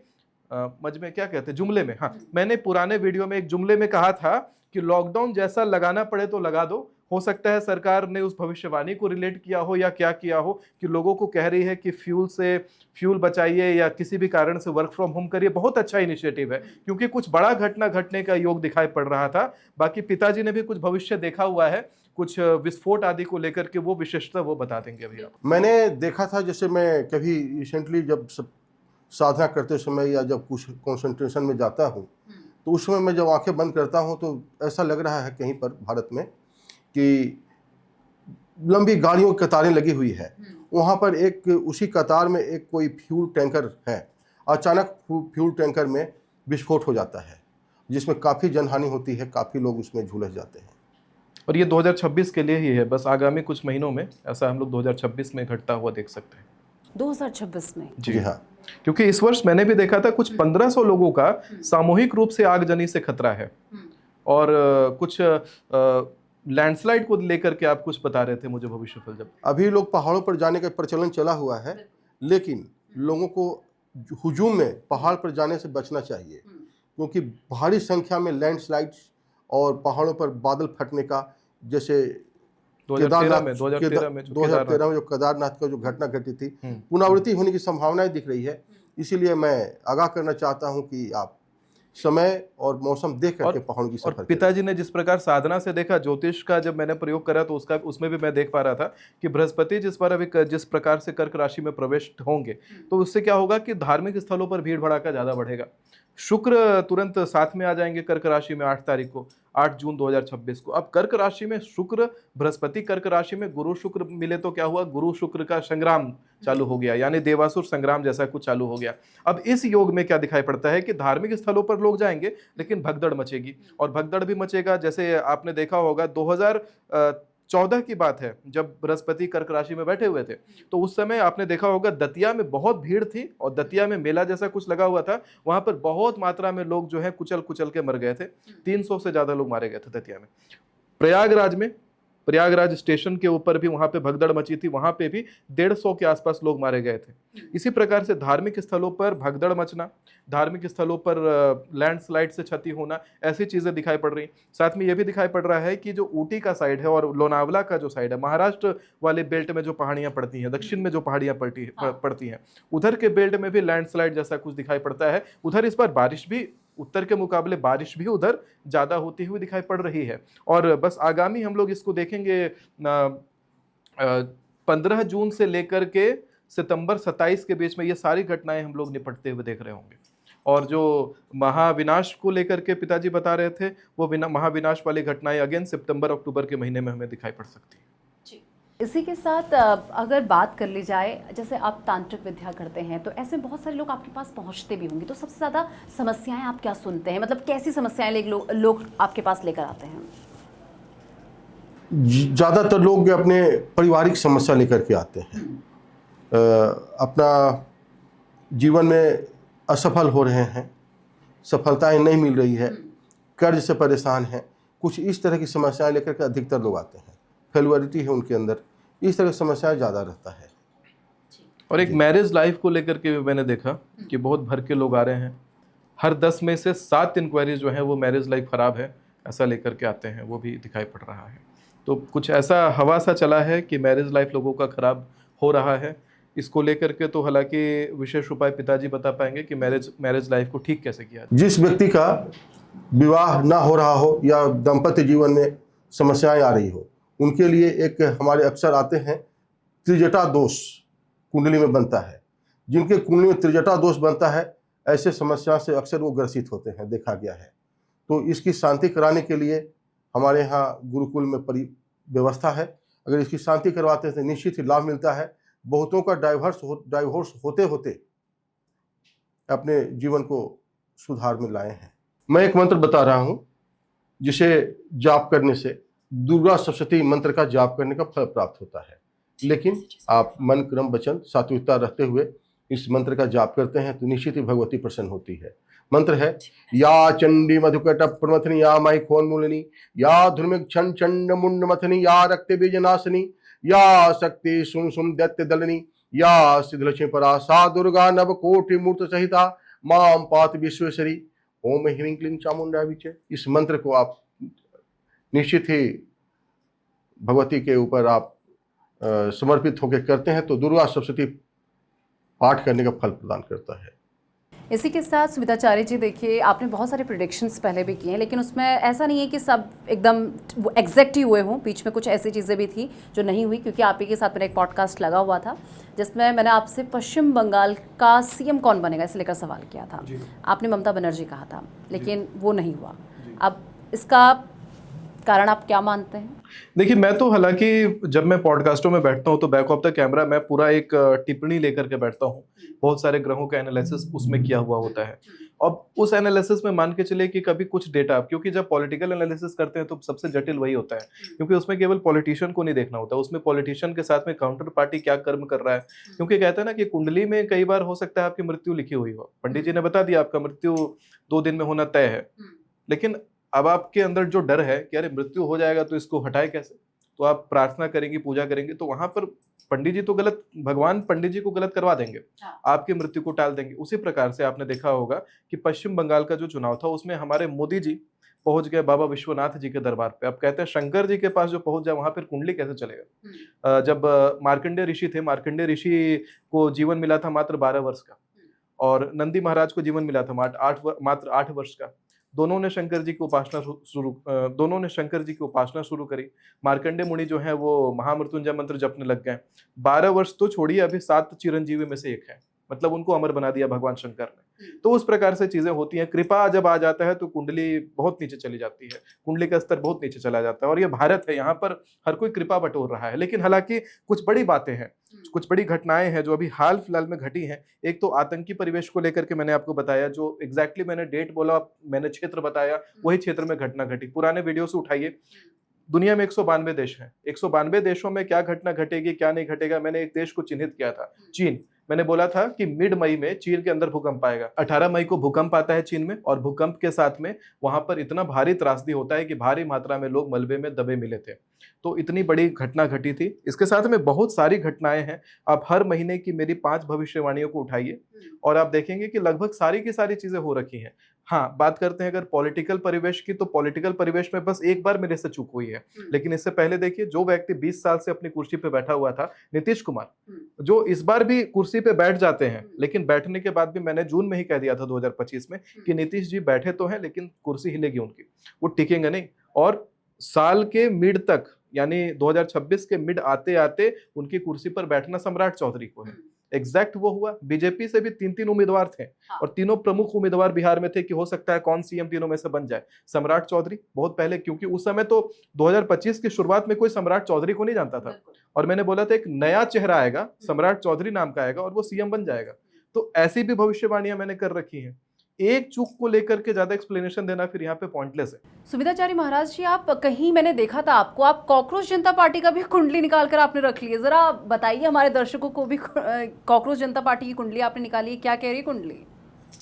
मजमे क्या कहते हैं, जुमले में, हाँ, मैंने पुराने वीडियो में एक जुमले में कहा था कि लॉकडाउन जैसा लगाना पड़े तो लगा दो। हो सकता है सरकार ने उस भविष्यवाणी को रिलेट किया हो या क्या किया हो कि लोगों को कह रही है कि फ्यूल बचाइए या किसी भी कारण से वर्क फ्रॉम होम करिए। बहुत अच्छा इनिशिएटिव है क्योंकि कुछ बड़ा घटना घटने का योग दिखाई पड़ रहा था। बाकी पिताजी ने भी कुछ भविष्य देखा हुआ है, कुछ विस्फोट आदि को लेकर के, वो विशेषता वो बता देंगे अभी आप। मैंने देखा था, जैसे मैं कभी रिसेंटली जब साधना करते समय या जब कुछ कॉन्सेंट्रेशन में जाता हूँ तो उस समय मैं जब आंखें बंद करता हूँ तो ऐसा लग रहा है कहीं पर भारत में कि लंबी गाड़ियों की कतारें लगी हुई है। वहाँ पर एक उसी कतार में एक कोई फ्यूल टैंकर है, अचानक फ्यूल टैंकर में विस्फोट हो जाता है जिसमें काफ़ी जनहानि होती है, काफ़ी लोग उसमें झुलस जाते हैं। और ये 2026 के लिए ही है, बस आगामी कुछ महीनों में ऐसा हम लोग 2026 में घटता हुआ देख सकते हैं। 2026 में? जी हाँ, क्योंकि इस वर्ष मैंने भी देखा था कुछ 1500 लोगों का सामूहिक रूप से आगजनी से खतरा है और कुछ लैंडस्लाइड को लेकर के आप कुछ बता रहे थे मुझे भविष्यफल। जब अभी लोग पहाड़ों पर जाने का प्रचलन चला हुआ है, लेकिन लोगों को हुजूम में पहाड़ पर जाने से बचना चाहिए क्योंकि भारी संख्या में लैंडस्लाइड्स और पहाड़ों पर बादल फटने का, जैसे 2013 में जो केदारनाथ का जो घटना घटी थी, पुनरावृत्ति होने की संभावनाएं दिख रही है। इसीलिए मैं आगाह करना चाहता हूं कि आप समय और मौसम देख करके पहाड़ों की सफर करें। पिताजी ने जिस प्रकार साधना से देखा, ज्योतिष का जब मैंने प्रयोग करा तो उसमें भी मैं देख पा रहा था कि बृहस्पति जिस प्रकार से कर्क राशि में प्रवेश होंगे तो उससे क्या होगा कि धार्मिक स्थलों पर भीड़ भड़ाका ज्यादा बढ़ेगा। शुक्र तुरंत साथ में आ जाएंगे कर्क राशि में 8 तारीख को, 8 जून 2026 को। अब कर्क राशि में शुक्र, बृहस्पति कर्क राशि में गुरु शुक्र मिले तो क्या हुआ, गुरु शुक्र का संग्राम चालू हो गया, यानी देवासुर संग्राम जैसा कुछ चालू हो गया। अब इस योग में क्या दिखाई पड़ता है कि धार्मिक स्थलों पर लोग जाएंगे लेकिन भगदड़ मचेगी और भगदड़ भी मचेगा। जैसे आपने देखा होगा 2014 की बात है जब बृहस्पति कर्क राशि में बैठे हुए थे तो उस समय आपने देखा होगा दतिया में बहुत भीड़ थी और दतिया में मेला जैसा कुछ लगा हुआ था। वहां पर बहुत मात्रा में लोग जो है कुचल कुचल के मर गए थे, 300 से ज्यादा लोग मारे गए थे दतिया में। प्रयागराज स्टेशन के ऊपर भी वहां पे भगदड़ मची थी, वहां पे भी 150 के आसपास लोग मारे गए थे। इसी प्रकार से धार्मिक स्थलों पर भगदड़ मचना, धार्मिक स्थलों पर लैंडस्लाइड से क्षति होना, ऐसी चीजें दिखाई पड़ रही। साथ में यह भी दिखाई पड़ रहा है कि जो ऊटी का साइड है और लोनावला का जो साइड है, महाराष्ट्र वाले बेल्ट में जो पहाड़ियां पड़ती हैं, दक्षिण में जो पहाड़ियां पड़ती हैं, उधर के बेल्ट में भी लैंडस्लाइड जैसा कुछ दिखाई पड़ता है। उधर इस बार बारिश भी, उत्तर के मुकाबले बारिश भी उधर ज्यादा होती हुई दिखाई पड़ रही है। और बस आगामी हम लोग इसको देखेंगे 15 जून से लेकर के सितंबर 27 के बीच में ये सारी घटनाएं हम लोग निपटते हुए देख रहे होंगे। और जो महाविनाश को लेकर के पिताजी बता रहे थे, वो महाविनाश वाली घटनाएं अगेन सितंबर अक्टूबर के महीने में हमें दिखाई पड़ सकती है। इसी के साथ अगर बात कर ली जाए, जैसे आप तांत्रिक विद्या करते हैं तो ऐसे बहुत सारे लोग आपके पास पहुंचते भी होंगे, तो सबसे ज़्यादा समस्याएं आप क्या सुनते हैं? मतलब कैसी समस्याएं लोग आपके पास लेकर आते हैं? ज़्यादातर लोग अपने पारिवारिक समस्या लेकर के आते हैं, अपना जीवन में असफल हो रहे हैं, सफलताएं नहीं मिल रही है, कर्ज से परेशान हैं, कुछ इस तरह की समस्याएं लेकर के अधिकतर लोग आते हैं। फेलुअरिटी है उनके अंदर, इस तरह की समस्याएं ज़्यादा रहता है। और एक मैरिज लाइफ को लेकर के मैंने देखा कि बहुत भर के लोग आ रहे हैं। हर 10 में से 7 इंक्वायरीज जो है वो मैरिज लाइफ खराब है ऐसा लेकर के आते हैं, वो भी दिखाई पड़ रहा है। तो कुछ ऐसा हवा सा चला है कि मैरिज लाइफ लोगों का खराब हो रहा है। इसको लेकर के तो हालांकि विशेष उपाय पिताजी बता पाएंगे कि मैरिज लाइफ को ठीक कैसे किया जाए। जिस व्यक्ति का विवाह ना हो रहा हो या दाम्पत्य जीवन में समस्याएं आ रही हो, उनके लिए एक हमारे अक्सर आते हैं त्रिजटा दोष कुंडली में बनता है। जिनके कुंडली में त्रिजटा दोष बनता है, ऐसे समस्या से अक्सर वो ग्रसित होते हैं, देखा गया है। तो इसकी शांति कराने के लिए हमारे यहाँ गुरुकुल में व्यवस्था है। अगर इसकी शांति करवाते हैं तो निश्चित ही लाभ मिलता है। बहुतों का डाइवोर्स होते होते अपने जीवन को सुधार में लाए हैं। मैं एक मंत्र बता रहा हूँ जिसे जाप करने से दुर्गा सप्तशती मंत्र का जाप करने का फल प्राप्त होता है। लेकिन आप मन क्रम वचन सात्विकता रखते हुए इस मंत्र का जाप करते हैं तो निश्चित ही भगवती प्रसन्न होती है। मंत्र है या चंडी मधुकट प्रमथनी या माई खोन्मूलिनी या धूर्मिक छन चंड मुंड मथनी या रक्त बीजनाशिनी या शक्ति सुम सुम दैत्य दलनी या सिद्धलक्ष्मी परा सा दुर्गा नव कोटि मूर्त सहिता माम पात विश्वेश्वरी ओम ह्रीं क्लीं चामुंडा विचे। इस मंत्र को आप निश्चित ही भगवती के ऊपर आप समर्पित होकर करते हैं तो दुर्गा सप्तशती पाठ करने का फल प्रदान करता है। इसी के साथ सुमिताचार्य जी, देखिए आपने बहुत सारे प्रेडिक्शंस पहले भी किए हैं, लेकिन उसमें ऐसा नहीं है कि सब एकदम एग्जैक्ट ही हुए हों। बीच में कुछ ऐसी चीज़ें भी थी जो नहीं हुई, क्योंकि आप ही के साथ मेरा एक पॉडकास्ट लगा हुआ था जिसमें मैंने आपसे पश्चिम बंगाल का सीएम कौन बनेगा इसे लेकर सवाल किया था। आपने ममता बनर्जी कहा था, लेकिन वो नहीं हुआ। अब इसका कारण आप क्या मानते हैं? देखिए, मैं तो हालांकि जब मैं पॉडकास्टों में बैठता हूं तो बैक ऑफ द कैमरा मैं पूरा एक टिप्पणी लेकर के बैठता हूं। बहुत सारे ग्रहों का एनालिसिस उसमें किया हुआ होता है। अब उस एनालिसिस में मान के चले कि कभी कुछ डेटा, क्योंकि जब पॉलिटिकल एनालिसिस करते हैं तो सबसे जटिल वही होता है, क्योंकि उसमें केवल पॉलिटिशियन को नहीं देखना होता, उसमें पॉलिटिशियन के साथ में काउंटर पार्टी क्या कर्म कर रहा है। क्योंकि कहते हैं ना कि कुंडली में कई बार हो सकता है आपकी मृत्यु लिखी हुई हो, पंडित जी ने बता दिया आपका मृत्यु 2 दिन में होना तय है, लेकिन अब आपके अंदर जो डर है कि अरे मृत्यु हो जाएगा तो इसको हटाए कैसे, तो आप प्रार्थना करेंगे, पूजा करेंगे, तो वहां पर पंडित जी तो गलत, भगवान पंडित जी को गलत करवा देंगे, आपकी मृत्यु को टाल देंगे। उसी प्रकार से आपने देखा होगा कि पश्चिम बंगाल का जो चुनाव था उसमें हमारे मोदी जी पहुंच गए बाबा विश्वनाथ जी के दरबार पे। अब कहते हैं शंकर जी के पास जो पहुंच जाए वहां पर कुंडली कैसे चलेगा। जब मार्कंडेय ऋषि थे, मार्कंडेय ऋषि को जीवन मिला था मात्र 12 वर्ष का, और नंदी महाराज को जीवन मिला था मात्र 8 वर्ष का। दोनों ने शंकर जी की उपासना शुरू करी। मार्कंडेय मुनि जो है वो महामृत्युंजय मंत्र जपने लग गए। 12 वर्ष तो छोड़िए, अभी 7 चिरंजीवी में से एक है, मतलब उनको अमर बना दिया भगवान शंकर ने। तो उस प्रकार से चीजें होती हैं। कृपा जब आ जाता है तो कुंडली बहुत नीचे चली जाती है, कुंडली का स्तर बहुत नीचे चला जाता है। और ये भारत है, यहाँ पर हर कोई कृपा बटोर रहा है। लेकिन हालांकि कुछ बड़ी बातें हैं, कुछ बड़ी घटनाएं हैं जो अभी हाल फिलहाल में घटी हैं। एक तो आतंकी परिवेश को लेकर के मैंने आपको बताया, जो एग्जैक्टली मैंने डेट बोला, मैंने क्षेत्र बताया, वही क्षेत्र में घटना घटी। पुराने वीडियो से उठाइए। दुनिया में 192 देश हैं। 192 देशों में क्या घटना घटेगी, क्या नहीं घटेगा, मैंने एक देश को चिन्हित किया था, चीन। मैंने बोला था कि मिड मई में चीन के अंदर भूकंप आएगा। 18 मई को भूकंप आता है चीन में, और भूकंप के साथ में वहां पर इतना भारी त्रासदी होता है कि भारी मात्रा में लोग मलबे में दबे मिले थे। तो इतनी बड़ी घटना घटी थी। इसके साथ में बहुत सारी घटनाएं हैं। आप हर महीने की मेरी 5 भविष्यवाणियों को उठाइए और आप देखेंगे कि लगभग सारी की सारी चीजें हो रखी हैं। हाँ, बात करते हैं अगर पॉलिटिकल परिवेश की, तो पॉलिटिकल परिवेश में बस एक बार मेरे से चूक हुई है। लेकिन इससे पहले देखिए, जो व्यक्ति 20 साल से अपनी कुर्सी पे बैठा हुआ था, नीतीश कुमार, जो इस बार भी कुर्सी पे बैठ जाते हैं, लेकिन बैठने के बाद भी मैंने जून में ही कह दिया था 2025 में कि नीतीश जी बैठे तो हैं लेकिन कुर्सी हिलेगी उनकी, वो टिकेंगे नहीं। और साल के मिड तक, यानी 2026 के मिड आते आते उनकी कुर्सी पर बैठना सम्राट चौधरी को है। एग्जैक्ट वो हुआ। बीजेपी से भी 3 उम्मीदवार थे, और तीनों प्रमुख उम्मीदवार बिहार में थे कि हो सकता है कौन सीएम तीनों में से बन जाए। सम्राट चौधरी बहुत पहले, क्योंकि उस समय तो 2025 की शुरुआत में कोई सम्राट चौधरी को नहीं जानता था, और मैंने बोला था एक नया चेहरा आएगा, सम्राट चौधरी नाम का आएगा, और वो सीएम बन जाएगा। तो ऐसी भी भविष्यवाणियां मैंने कर रखी हैं। एक चूक को लेकर के ज्यादा एक्सप्लेनेशन देना फिर यहाँ पे पॉइंटलेस है। सुमिताचार्य महाराज जी, आप कहीं मैंने देखा था आपको, आप कॉकरोच जनता पार्टी का भी कुंडली निकाल कर आपने रख ली है। जरा बताइए हमारे दर्शकों को भी, कॉकरोच जनता पार्टी की कुंडली आपने निकाली है, क्या कह रही है कुंडली?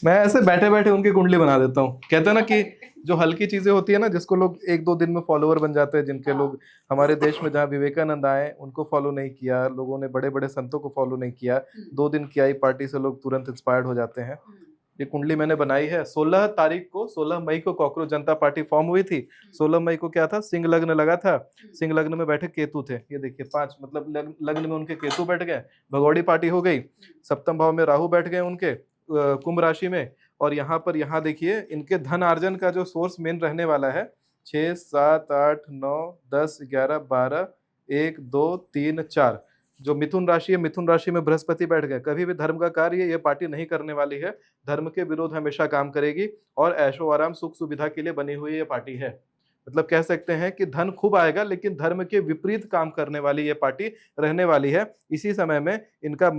मैं ऐसे बैठे बैठे उनकी कुंडली बना देता हूँ। कहते हैं ना कि जो हल्की चीजें होती है ना, जिसको लोग 1-2 दिन में फॉलोअर बन जाते हैं, जिनके लोग हमारे देश में जहाँ विवेकानंद आए उनको फॉलो नहीं किया, लोगों ने बड़े बड़े संतों को फॉलो नहीं किया, 2 दिन की आई पार्टी से लोग तुरंत इंस्पायर्ड हो जाते हैं। ये कुंडली मैंने बनाई है। 16 मई को कॉकरोच जनता पार्टी फॉर्म हुई थी। 16 मई को क्या था, सिंह लग्न लगा था। सिंह लग्न में बैठे केतु थे, ये देखिए 5, मतलब लग्न में उनके केतु बैठ गए, भगौड़ी पार्टी हो गई। सप्तम भाव में राहु बैठ गए उनके, कुंभ राशि में, और यहाँ देखिए इनके धन अर्जन का जो सोर्स मेन रहने वाला है 6, 7, 8, 9, 10, 11, 12, 1, 2, 3, 4 जो मिथुन राशि है, मिथुन राशि में बृहस्पति बैठ गए। कभी भी धर्म का कार्य ये पार्टी नहीं करने वाली है, धर्म के विरोध हमेशा काम करेगी और ऐशो आराम सुख सुविधा के लिए बनी हुई ये पार्टी है। मतलब कह सकते हैं कि धन खूब आएगा लेकिन धर्म के विपरीत काम करने वाली ये पार्टी रहने वाली है। इसी समय में इनका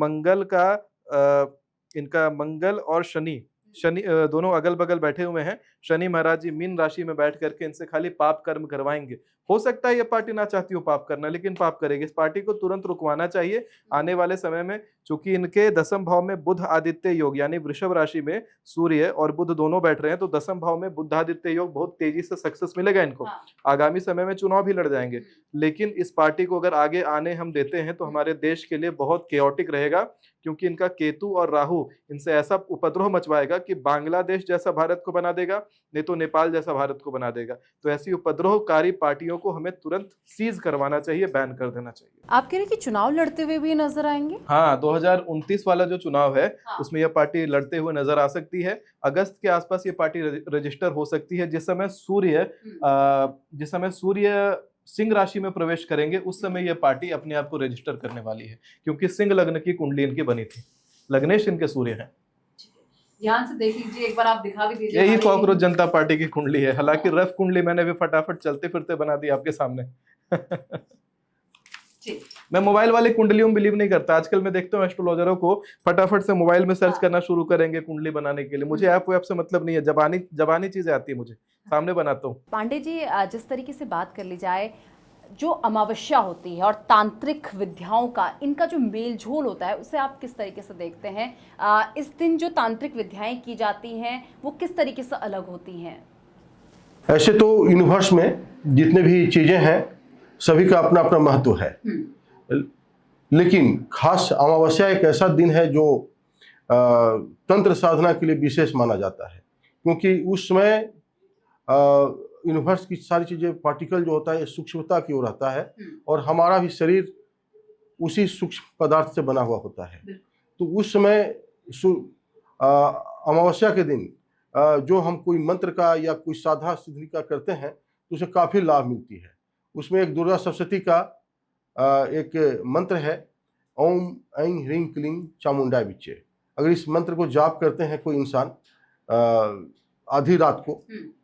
मंगल और शनि दोनों अगल बगल बैठे हुए हैं। शनि महाराज जी मीन राशि में बैठ करके इनसे खाली पाप कर्म करवाएंगे। हो सकता है ये पार्टी ना चाहती हो पाप करना, लेकिन पाप करेगी। इस पार्टी को तुरंत रुकवाना चाहिए आने वाले समय में, चूंकि इनके दसम भाव में बुध आदित्य योग यानी वृषभ राशि में सूर्य और बुध दोनों बैठ रहे हैं, तो दसम भाव में बुध आदित्य योग बहुत तेजी से सक्सेस मिलेगा इनको। आगामी समय में चुनाव भी लड़ जाएंगे, लेकिन इस पार्टी को अगर आगे आने हम देते हैं तो हमारे देश के लिए बहुत केओटिक रहेगा, क्योंकि इनका केतु और राहु इनसे ऐसा उपद्रव मचवाएगा कि बांग्लादेश जैसा भारत को बना देगा, नहीं तो नेपाल जैसा भारत को बना देगा। तो ऐसी उपद्रवकारी पार्टियों को हमें तुरंत सीज करवाना चाहिए, बैन कर देना चाहिए। आप कह रहे हैं कि चुनाव लड़ते हुए भी नजर आएंगे? हाँ, 2029 वाला जो चुनाव है उसमें यह पार्टी लड़ते हुए नजर आ सकती है। अगस्त के आसपास ये पार्टी रजिस्टर हो सकती है। जिस समय सूर्य सिंह राशि में प्रवेश करेंगे उस समय यह पार्टी अपने आप को रजिस्टर करने वाली है, क्योंकि सिंह लग्न की कुंडली इनकी बनी थी। लग्नेश इनके सूर्य हैं। ध्यान से देख लीजिए, एक बार आप दिखा भी दीजिए। यही कॉकरोच जनता पार्टी की कुंडली है। हालांकि रफ कुंडली मैंने भी फटाफट चलते फिरते बना दी आपके सामने। मैं मोबाइल वाली कुंडलियों में बिलीव नहीं करता। आजकल मैं देखता हूँ एस्ट्रोलॉजरों को फटाफट से मोबाइल में सर्च करना शुरू करेंगे कुंडली बनाने के लिए। मुझे ऐप वेब से मतलब नहीं है, जबानी चीजें आती है, मुझे सामने बनाता हूँ। पांडे जी, जिस तरीके से बात कर ली जाए, जो अमावस्या होती है और तांत्रिक विद्याओं का इनका जो मेल झोल होता है, उसे आप किस तरीके से देखते हैं? इस दिन जो तांत्रिक विद्याएं की जाती हैं वो किस तरीके से अलग होती हैं? ऐसे तो यूनिवर्स में जितने भी चीज़ें हैं सभी का अपना अपना महत्व है, लेकिन खास अमावस्या एक ऐसा दिन है जो तंत्र साधना के लिए विशेष माना जाता है, क्योंकि उस समय यूनिवर्स की सारी चीज़ें, पार्टिकल जो होता है सूक्ष्मता की ओर आता है और हमारा भी शरीर उसी सूक्ष्म पदार्थ से बना हुआ होता है। तो उस समय अमावस्या के दिन जो हम कोई मंत्र का या कोई साधा सिद्धि का करते हैं तो उसे काफ़ी लाभ मिलती है। उसमें एक दुर्गा सप्तशती का एक मंत्र है, ओम ऐं ह्रीं क्लीं चामुंडाय विच्चे। अगर इस मंत्र को जाप करते हैं कोई इंसान आधी रात को,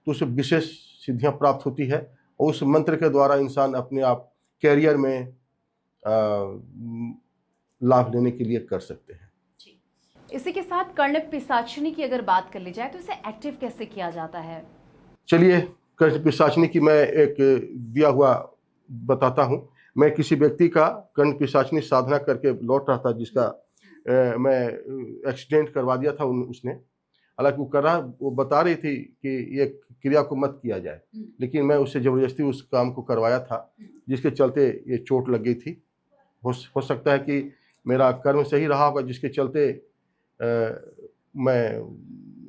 तो उसे विशेष सिद्धियां प्राप्त होती है और उस मंत्र के द्वारा इंसान अपने आप कैरियर में लाभ लेने के लिए कर सकते हैं। इसी के साथ कर्ण पिशाचिनी की अगर बात कर ली जाए तो इसे एक्टिव कैसे किया जाता है? चलिए, कर्ण पिशाचिनी की मैं एक दिया हुआ बताता हूँ। मैं किसी व्यक्ति का कर्ण पिशाचिनी साधना करके लौट रहा था, जिसका मैं एक्सीडेंट करवा दिया था उसने। हालांकि वो बता रही थी कि ये क्रिया को मत किया जाए, लेकिन मैं उससे ज़बरदस्ती उस काम को करवाया था, जिसके चलते ये चोट लग गई थी। हो सकता है कि मेरा कर्म सही रहा होगा, जिसके चलते मैं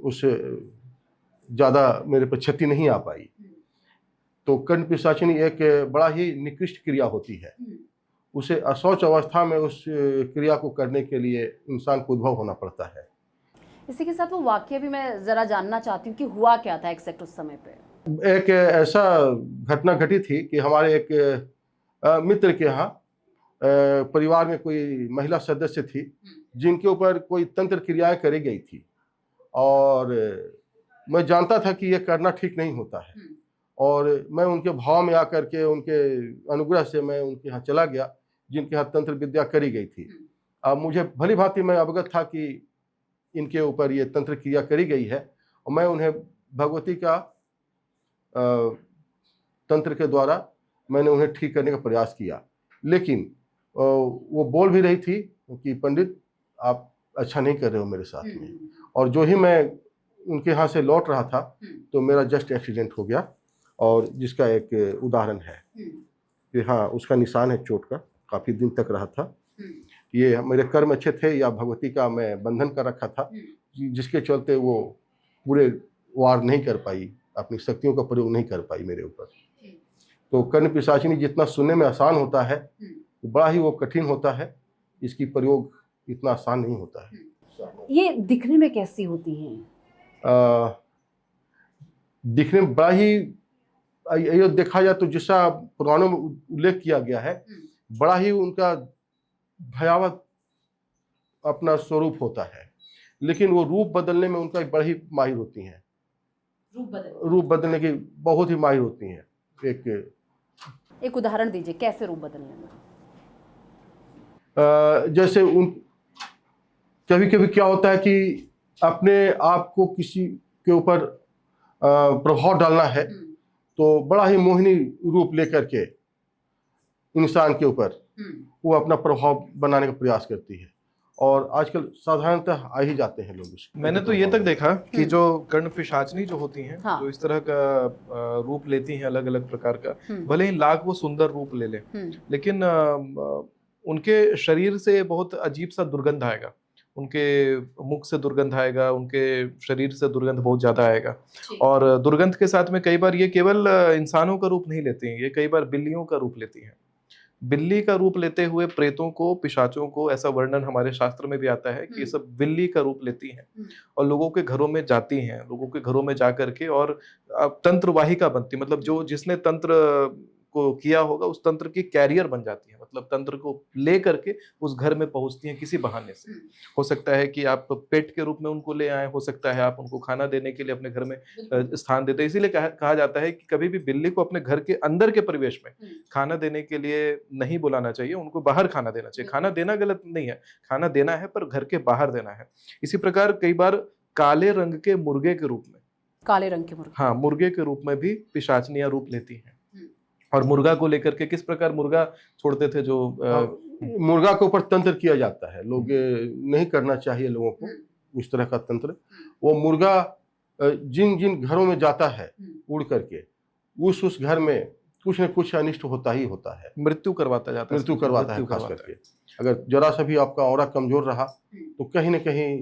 उससे ज़्यादा मेरे पर क्षति नहीं आ पाई। तो कर्ण पिशाचिनी एक बड़ा ही निकृष्ट क्रिया होती है। उसे अशौच अवस्था में उस क्रिया को करने के लिए इंसान को उद्भव होना पड़ता है। इसी के साथ वो वाकया भी मैं ज़रा जानना चाहती हूँ कि हुआ क्या था एग्जैक्ट उस समय पे? एक ऐसा घटना घटी थी कि हमारे एक मित्र के यहाँ परिवार में कोई महिला सदस्य थी जिनके ऊपर कोई तंत्र क्रियाएं करी गई थी, और मैं जानता था कि यह करना ठीक नहीं होता है, और मैं उनके भाव में आकर के उनके अनुग्रह से मैं उनके यहाँ चला गया जिनके यहाँ तंत्र विद्या करी गई थी। अब मुझे भली भांति मैं अवगत था कि इनके ऊपर ये तंत्र क्रिया करी गई है, और मैं उन्हें भगवती का तंत्र के द्वारा मैंने उन्हें ठीक करने का प्रयास किया। लेकिन वो बोल भी रही थी कि पंडित आप अच्छा नहीं कर रहे हो मेरे साथ में। और जो ही मैं उनके यहाँ से लौट रहा था तो मेरा जस्ट एक्सीडेंट हो गया, और जिसका एक उदाहरण है कि हाँ, उसका निशान है चोट का, काफ़ी दिन तक रहा था। ये मेरे कर्म अच्छे थे या भगवती का मैं बंधन कर रखा था, जिसके चलते वो पूरे वार नहीं कर पाई, अपनी शक्तियों का प्रयोग नहीं कर पाई मेरे ऊपर। तो कर्ण पिशाचिनी जितना सुनने में आसान होता है, बड़ा ही वो कठिन होता है। इसकी प्रयोग इतना आसान नहीं होता है। ये दिखने में कैसी होती हैं? दिखने में बड़ा ही, ये देखा जाए तो जैसा पुराणों में उल्लेख किया गया है, बड़ा ही उनका भयावह अपना स्वरूप होता है, लेकिन वो रूप बदलने में उनका बड़ी ही माहिर होती हैं। रूप बदलने की बहुत ही माहिर होती हैं। एक उदाहरण दीजिए, कैसे रूप बदलने में? जैसे उन कभी कभी क्या होता है कि अपने आप को किसी के ऊपर प्रभाव डालना है, तो बड़ा ही मोहिनी रूप लेकर के इंसान के ऊपर वो अपना प्रभाव बनाने का प्रयास करती है, और आजकल साधारणतः आ ही जाते हैं लोग। मैंने तो ये तक देखा कि जो कर्ण पिशाचनी जो होती हैं, हाँ। जो इस तरह का रूप लेती हैं, अलग अलग प्रकार का, भले ही लाख वो सुंदर रूप ले ले, लेकिन उनके शरीर से बहुत अजीब सा दुर्गंध आएगा, उनके मुख से दुर्गंध आएगा, उनके शरीर से दुर्गंध बहुत ज्यादा आएगा। और दुर्गंध के साथ में कई बार ये केवल इंसानों का रूप नहीं लेती हैं, ये कई बार बिल्लियों का रूप लेती हैं। बिल्ली का रूप लेते हुए प्रेतों को, पिशाचों को, ऐसा वर्णन हमारे शास्त्र में भी आता है कि ये सब बिल्ली का रूप लेती हैं और लोगों के घरों में जाती हैं, लोगों के घरों में जा करके और तंत्रवाहिका बनती, मतलब जो जिसने तंत्र को किया होगा उस तंत्र की कैरियर बन जाती है, मतलब तंत्र को ले करके उस घर में पहुंचती हैं किसी बहाने से। हो सकता है कि आप पेट के रूप में उनको ले आए, हो सकता है आप उनको खाना देने के लिए अपने घर में स्थान देते हैं। इसीलिए कहा जाता है कि कभी भी बिल्ली को अपने घर के अंदर के परिवेश में खाना देने के लिए नहीं बुलाना चाहिए, उनको बाहर खाना देना चाहिए। खाना देना गलत नहीं है, खाना देना है, पर घर के बाहर देना है। इसी प्रकार कई बार काले रंग के मुर्गे के रूप में, काले रंग के मुर्गे, हाँ, मुर्गे के रूप में भी पिशाचनियां रूप लेती हैं। और मुर्गा को लेकर के किस प्रकार मुर्गा छोड़ते थे, जो मुर्गा के ऊपर तंत्र किया जाता है, लोग नहीं करना चाहिए लोगों को उस तरह का तंत्र। वो मुर्गा जिन जिन घरों में जाता है उड़ करके, उस घर में कुछ न कुछ अनिष्ट होता ही होता है, मृत्यु करवाता जाता है, मृत्यु करवाता है। खास करके अगर जरा सा भी आपका ऑरा कमजोर रहा तो कहीं न कहीं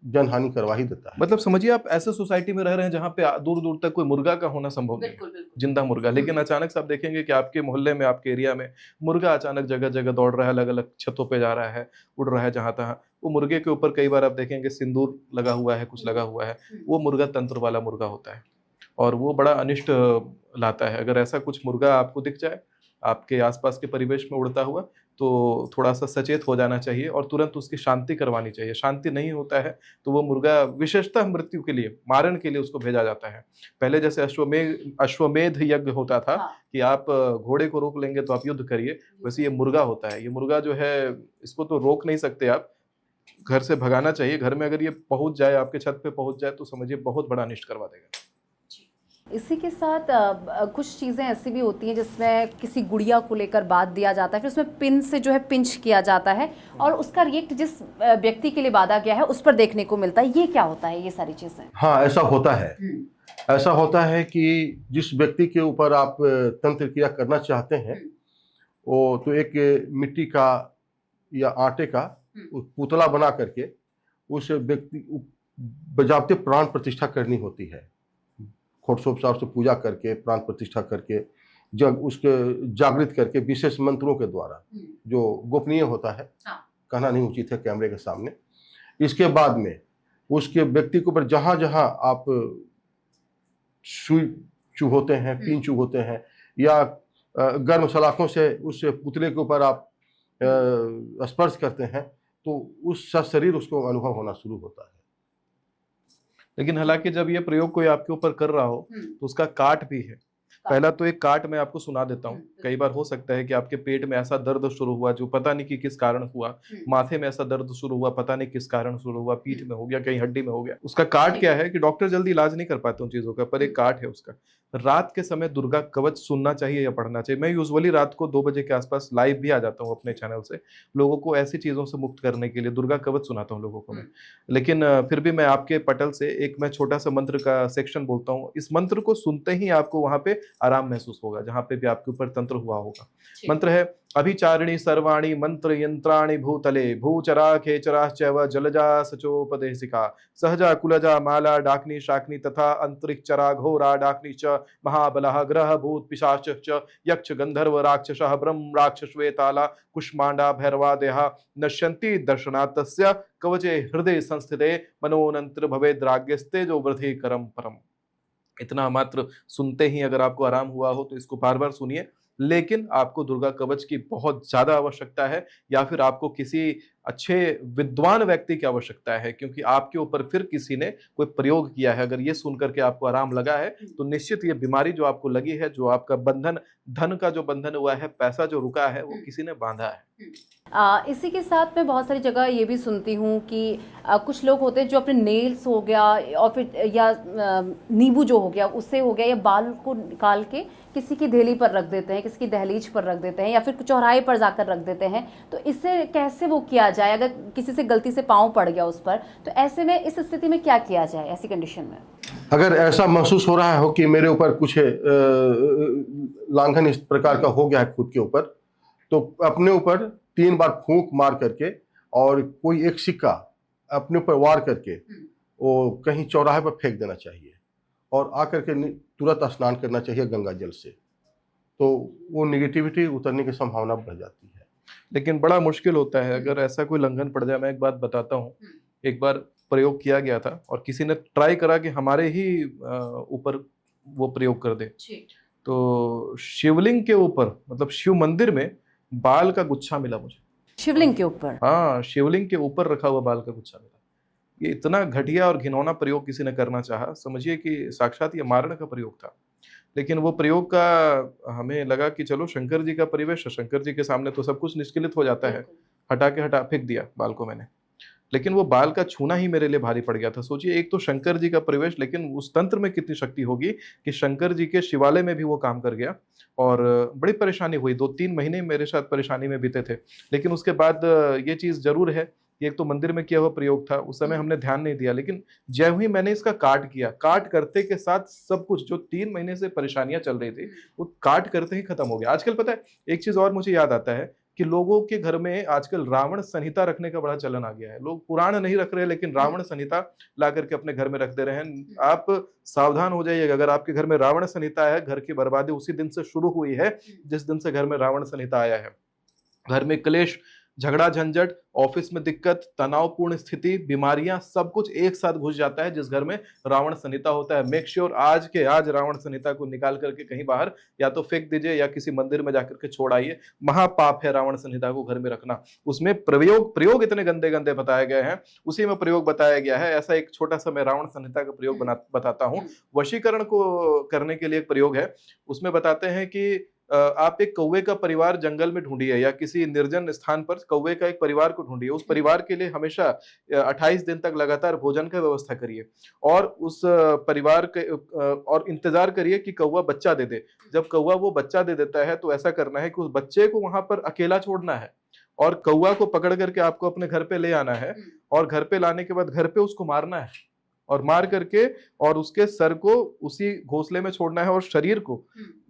जनहानि करवा ही देता है। मतलब समझिए आप ऐसे सोसाइटी में रह रहे हैं जहाँ पे दूर दूर तक कोई मुर्गा का होना संभव नहीं है, जिंदा मुर्गा, लेकिन अचानक से आप देखेंगे कि आपके मोहल्ले में, आपके एरिया में मुर्गा अचानक जगह जगह दौड़ रहा है, अलग अलग छतों पे जा रहा है, उड़ रहा है जहां तहाँ। वो मुर्गे के ऊपर कई बार आप देखेंगे सिंदूर लगा हुआ है, कुछ लगा हुआ है, वो मुर्गा तंत्र वाला मुर्गा होता है और वो बड़ा अनिष्ट लाता है। अगर ऐसा कुछ मुर्गा आपको दिख जाए आपके आसपास के परिवेश में उड़ता हुआ, तो थोड़ा सा सचेत हो जाना चाहिए और तुरंत उसकी शांति करवानी चाहिए। शांति नहीं होता है तो वो मुर्गा विशेषतः मृत्यु के लिए, मारण के लिए उसको भेजा जाता है। पहले जैसे अश्वमेध यज्ञ होता था, हाँ, कि आप घोड़े को रोक लेंगे तो आप युद्ध करिए, वैसे ये मुर्गा होता है। ये मुर्गा जो है, इसको तो रोक नहीं सकते आप, घर से भगाना चाहिए। घर में अगर ये पहुंच जाए, आपके छत पे पहुंच जाए, तो समझिए बहुत बड़ा अनिष्ट करवा देगा। इसी के साथ कुछ चीज़ें ऐसी भी होती हैं जिसमें किसी गुड़िया को लेकर बात दिया जाता है, फिर उसमें पिन से जो है पिंच किया जाता है और उसका रिएक्ट जिस व्यक्ति के लिए बांधा गया है उस पर देखने को मिलता है। ये क्या होता है, ये सारी चीज़ें? हाँ, ऐसा होता है। ऐसा होता है कि जिस व्यक्ति के ऊपर आप तंत्र क्रिया करना चाहते हैं, वो तो एक मिट्टी का या आटे का पुतला बना करके उस व्यक्ति बजाबते प्राण प्रतिष्ठा करनी होती है। खोटसोप से पूजा करके, प्राण प्रतिष्ठा करके, जब उसके जागृत करके विशेष मंत्रों के द्वारा, जो गोपनीय होता है, कहना नहीं उचित है कैमरे के सामने। इसके बाद में उसके व्यक्ति के ऊपर जहाँ जहाँ आप सुई चुभोते हैं, पिन चुभोते हैं, या गर्म सलाखों से उस पुतले के ऊपर आप स्पर्श करते हैं, तो उस शरीर उसको अनुभव होना शुरू होता है। लेकिन हालांकि जब ये प्रयोग कोई आपके ऊपर कर रहा हो तो उसका काट भी है। पहला तो एक काट मैं आपको सुना देता हूँ। कई बार हो सकता है कि आपके पेट में ऐसा दर्द शुरू हुआ जो पता नहीं कि किस कारण हुआ, माथे में ऐसा दर्द शुरू हुआ, पता नहीं किस कारण शुरू हुआ, पीठ में हो गया, कहीं हड्डी में हो गया। उसका काट क्या है कि डॉक्टर जल्दी इलाज नहीं कर पाते उन चीजों का, पर एक काट है उसका। रात के समय दुर्गा कवच सुनना चाहिए या पढ़ना चाहिए। मैं यूजुअली रात को 2 बजे के आसपास लाइव भी आ जाता हूँ अपने चैनल से, लोगों को ऐसी चीजों से मुक्त करने के लिए दुर्गा कवच सुनाता हूँ लोगों को मैं। लेकिन फिर भी मैं आपके पटल से एक मैं छोटा सा मंत्र का सेक्शन बोलता हूँ। इस मंत्र को सुनते ही आपको वहां पे आराम महसूस होगा जहां पे भी आपके ऊपर तंत्र हुआ होगा। मंत्र है अभिचारिणी सर्वाणी मंत्र यंत्राणि भूतले भूचरा खेचराश्चैव जलजा सचोपदेशिका सहजा कुलजा माला डाकनी शाकनी तथा अंतरिक्षरा घोरा डाकनी च महाबलः ग्रह भूत पिशाच यक्ष गंधर्व राक्षसः ब्रह्म राक्षसवेताला कुष्मांडा भैरवादयः नश्यन्ति दर्शनात् तस्य कवचे हृदय संस्थिते मनोनंत्र भवेद्राग्यस्ते जो वृद्धि करम परम। इतना मात्र सुनते ही अगर आपको आराम हुआ हो तो इसको बार बार सुनिए। लेकिन आपको दुर्गा कवच की बहुत ज्यादा आवश्यकता है, या फिर आपको किसी अच्छे विद्वान व्यक्ति की आवश्यकता है, क्योंकि आपके ऊपर फिर किसी ने कोई प्रयोग किया है। अगर ये सुन करके आपको आराम लगा है तो निश्चित ये बीमारी जो आपको लगी है, जो आपका बंधन, धन का जो बंधन हुआ है, पैसा जो रुका है, वो किसी ने बांधा है। इसी के साथ मैं बहुत सारी जगह ये भी सुनती हूँ कि कुछ लोग होते हैं जो अपने नेल्स हो गया और फिर या नींबू जो हो गया उससे हो गया, या बाल को निकाल के किसी की धेली पर रख देते हैं, किसी की दहलीज पर रख देते हैं, या फिर चौराहे पर जाकर रख देते हैं। तो इससे कैसे वो किया जाए? अगर किसी से गलती से पाँव पड़ गया उस पर, तो ऐसे में इस स्थिति में क्या किया जाए ऐसी कंडीशन में? अगर ऐसा महसूस हो रहा हो कि मेरे ऊपर कुछ लांघन इस प्रकार का हो गया है खुद के ऊपर, तो अपने ऊपर 3 बार फूंक मार करके और कोई एक सिक्का अपने ऊपर वार करके वो कहीं चौराहे पर फेंक देना चाहिए और आकर के तुरंत स्नान करना चाहिए गंगा जल से, तो वो निगेटिविटी उतरने की संभावना बढ़ जाती है। लेकिन बड़ा मुश्किल होता है अगर ऐसा कोई लंघन पड़ जाए। मैं एक बात बताता हूँ, एक बार प्रयोग किया गया था और किसी ने ट्राई करा कि हमारे ही ऊपर वो प्रयोग कर दे। तो शिवलिंग के ऊपर, मतलब शिव मंदिर में बाल का गुच्छा मिला मुझे। शिवलिंग के ऊपर? हाँ, शिवलिंग के ऊपर रखा हुआ बाल का गुच्छा मिला। ये इतना घटिया और घिनौना प्रयोग किसी ने करना चाहा, समझिए कि साक्षात ये मारने का प्रयोग था। लेकिन वो प्रयोग का हमें लगा कि चलो शंकर जी का परिवेश, शंकर जी के सामने तो सब कुछ निष्क्रिय हो जाता है, हटा फेंक दिया बाल को मैंने। लेकिन वो बाल का छूना ही मेरे लिए भारी पड़ गया था। सोचिए, एक तो शंकर जी का परिवेश, लेकिन उस तंत्र में कितनी शक्ति होगी कि शंकर जी के शिवालय में भी वो काम कर गया और बड़ी परेशानी हुई। 2-3 महीने मेरे साथ परेशानी में बीते थे। लेकिन उसके बाद ये चीज़ जरूर है, एक तो मंदिर में किया हुआ प्रयोग था, उस समय हमने ध्यान नहीं दिया। लेकिन जब ही मैंने इसका काट किया, काट करते के साथ सब कुछ जो 3 महीने से परेशानियां चल रही थी वो काट करते ही खत्म हो गया। आजकल पता है एक चीज और मुझे याद आता है कि लोगों के घर में आजकल रावण संहिता रखने का बड़ा चलन आ गया है। लोग पुराण नहीं रख रहे, लेकिन रावण संहिता ला करके अपने घर में रख दे रहे हैं। आप सावधान हो जाइएगा, अगर आपके घर में रावण संहिता है, घर की बर्बादी उसी दिन से शुरू हुई है जिस दिन से घर में रावण संहिता आया है। घर में क्लेश, झगड़ा झंझट, ऑफिस में दिक्कत, तनावपूर्ण स्थिति, बीमारियां, सब कुछ एक साथ घुस जाता है जिस घर में रावण संहिता होता है। मेक श्योर आज के आज रावण संहिता को निकाल करके कहीं बाहर या तो फेंक दीजिए या किसी मंदिर में जाकर के छोड़ आइए। महापाप है रावण संहिता को घर में रखना। उसमें प्रयोग इतने गंदे गंदे बताए गए हैं, उसी में प्रयोग बताया गया है। ऐसा एक छोटा सा मैं रावण संहिता का प्रयोग बताता हूँ। वशीकरण को करने के लिए एक प्रयोग है, उसमें बताते हैं कि आप एक कौवे का परिवार जंगल में ढूंढिए या किसी निर्जन स्थान पर कौवे का एक परिवार को ढूंढिए। उस परिवार के लिए हमेशा 28 दिन तक लगातार भोजन का व्यवस्था करिए और उस परिवार के और इंतजार करिए कि कौवा बच्चा दे दे। जब कौवा वो बच्चा दे देता है तो ऐसा करना है कि उस बच्चे को वहां पर अकेला छोड़ना है और कौवा को पकड़ करके आपको अपने घर पे ले आना है और घर पे लाने के बाद घर पे उसको मारना है और मार करके और उसके सर को उसी घोंसले में छोड़ना है और शरीर को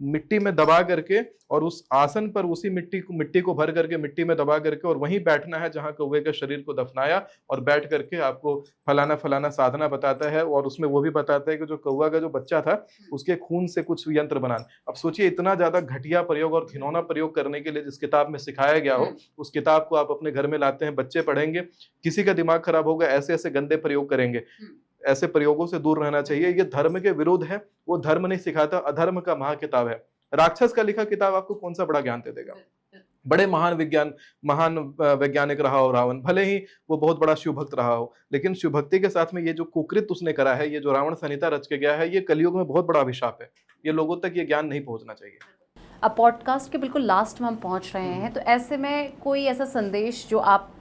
मिट्टी में दबा करके और उस आसन पर उसी मिट्टी को भर करके मिट्टी में दबा करके और वहीं बैठना है जहां कौवे के शरीर को दफनाया, और बैठ करके आपको फलाना फलाना साधना बताता है और उसमें वो भी बताता है कि जो कौवा का जो बच्चा था उसके खून से कुछ यंत्र बनाना। अब सोचिए, इतना ज्यादा घटिया प्रयोग और घिनौना प्रयोग करने के लिए जिस किताब में सिखाया गया हो उस किताब को आप अपने घर में लाते हैं, बच्चे पढ़ेंगे, किसी का दिमाग खराब होगा, ऐसे ऐसे गंदे प्रयोग करेंगे। ऐसे प्रयोगों से दूर रहना चाहिए। ये धर्म के विरुद्ध है, वो धर्म नहीं सिखाता, अधर्म का महाकिताब है। राक्षस का लिखा किताब आपको कौन सा बड़ा ज्ञान दे देगा? बड़े महान वैज्ञानिक रहा हो रावण, भले ही वो बहुत बड़ा शिव भक्त रहा हो, लेकिन शिव भक्ति के साथ में ये जो कुकृत उसने करा है, ये जो रावण संहिता रच के गया है, ये कलयुग में बहुत बड़ा अभिशाप है। ये लोगों तक ये ज्ञान नहीं पहुंचना चाहिए। अब पॉडकास्ट के बिल्कुल लास्ट में हम पहुंच रहे हैं, तो ऐसे में कोई ऐसा संदेश जो आप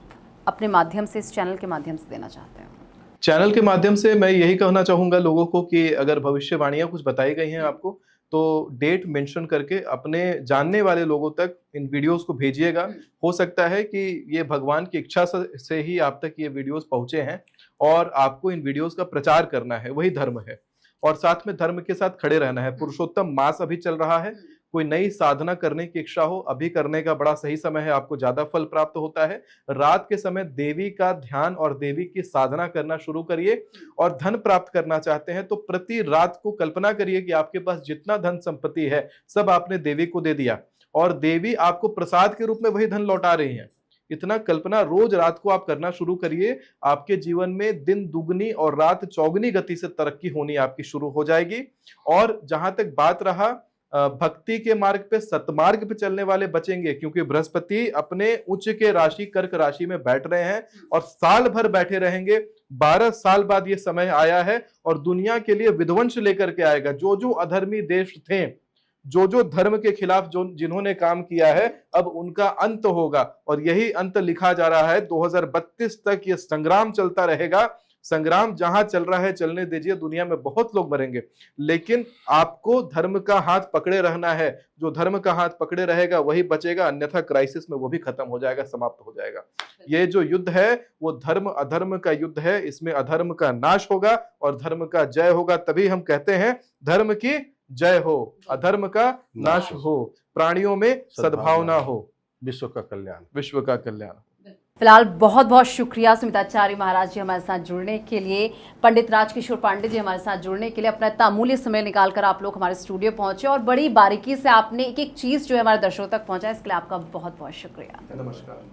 अपने माध्यम से, इस चैनल के माध्यम से देना चाहते हैं? चैनल के माध्यम से मैं यही कहना चाहूंगा लोगों को कि अगर भविष्यवाणियां कुछ बताई गई हैं आपको, तो डेट मेंशन करके अपने जानने वाले लोगों तक इन वीडियोस को भेजिएगा। हो सकता है कि ये भगवान की इच्छा से ही आप तक ये वीडियोस पहुंचे हैं और आपको इन वीडियोस का प्रचार करना है, वही धर्म है। और साथ में धर्म के साथ खड़े रहना है। पुरुषोत्तम मास अभी चल रहा है, कोई नई साधना करने की इच्छा हो, अभी करने का बड़ा सही समय है, आपको ज्यादा फल प्राप्त होता है। रात के समय देवी का ध्यान और देवी की साधना करना शुरू करिए। और धन प्राप्त करना चाहते हैं तो प्रति रात को कल्पना करिए कि आपके पास जितना धन संपत्ति है सब आपने देवी को दे दिया और देवी आपको प्रसाद के रूप में वही धन लौटा रही है। इतना कल्पना रोज रात को आप करना शुरू करिए। आपके जीवन में दिन दुगनी और रात चौगनी गति से तरक्की होनी आपकी शुरू हो जाएगी। और जहां तक बात रहा भक्ति के मार्ग पे, सतमार्ग पे चलने वाले बचेंगे, क्योंकि बृहस्पति अपने उच्च के राशि कर्क राशि में बैठ रहे हैं और साल भर बैठे रहेंगे। 12 साल बाद ये समय आया है और दुनिया के लिए विध्वंस लेकर के आएगा। जो जो अधर्मी देश थे, जो जो धर्म के खिलाफ जो जिन्होंने काम किया है, अब उनका अंत होगा और यही अंत लिखा जा रहा है। 2032 तक ये संग्राम चलता रहेगा। संग्राम जहां चल रहा है चलने दीजिए, दुनिया में बहुत लोग मरेंगे, लेकिन आपको धर्म का हाथ पकड़े रहना है। जो धर्म का हाथ पकड़े रहेगा वही बचेगा, अन्यथा क्राइसिस में वो भी खत्म हो जाएगा, समाप्त हो जाएगा। ये जो युद्ध है वो धर्म अधर्म का युद्ध है। इसमें अधर्म का नाश होगा और धर्म का जय होगा। तभी हम कहते हैं धर्म की जय हो, अधर्म का नाश हो, प्राणियों में सद्भावना हो, विश्व का कल्याण। विश्व का कल्याण। फिलहाल बहुत बहुत शुक्रिया सुमिताचार्य महाराज जी हमारे साथ जुड़ने के लिए, पंडित राजकिशोर पांडे जी हमारे साथ जुड़ने के लिए, अपना इतना अमूल्य समय निकालकर आप लोग हमारे स्टूडियो पहुंचे और बड़ी बारीकी से आपने एक एक चीज़ जो है हमारे दर्शकों तक पहुंचाया, इसके लिए आपका बहुत बहुत शुक्रिया। नमस्कार।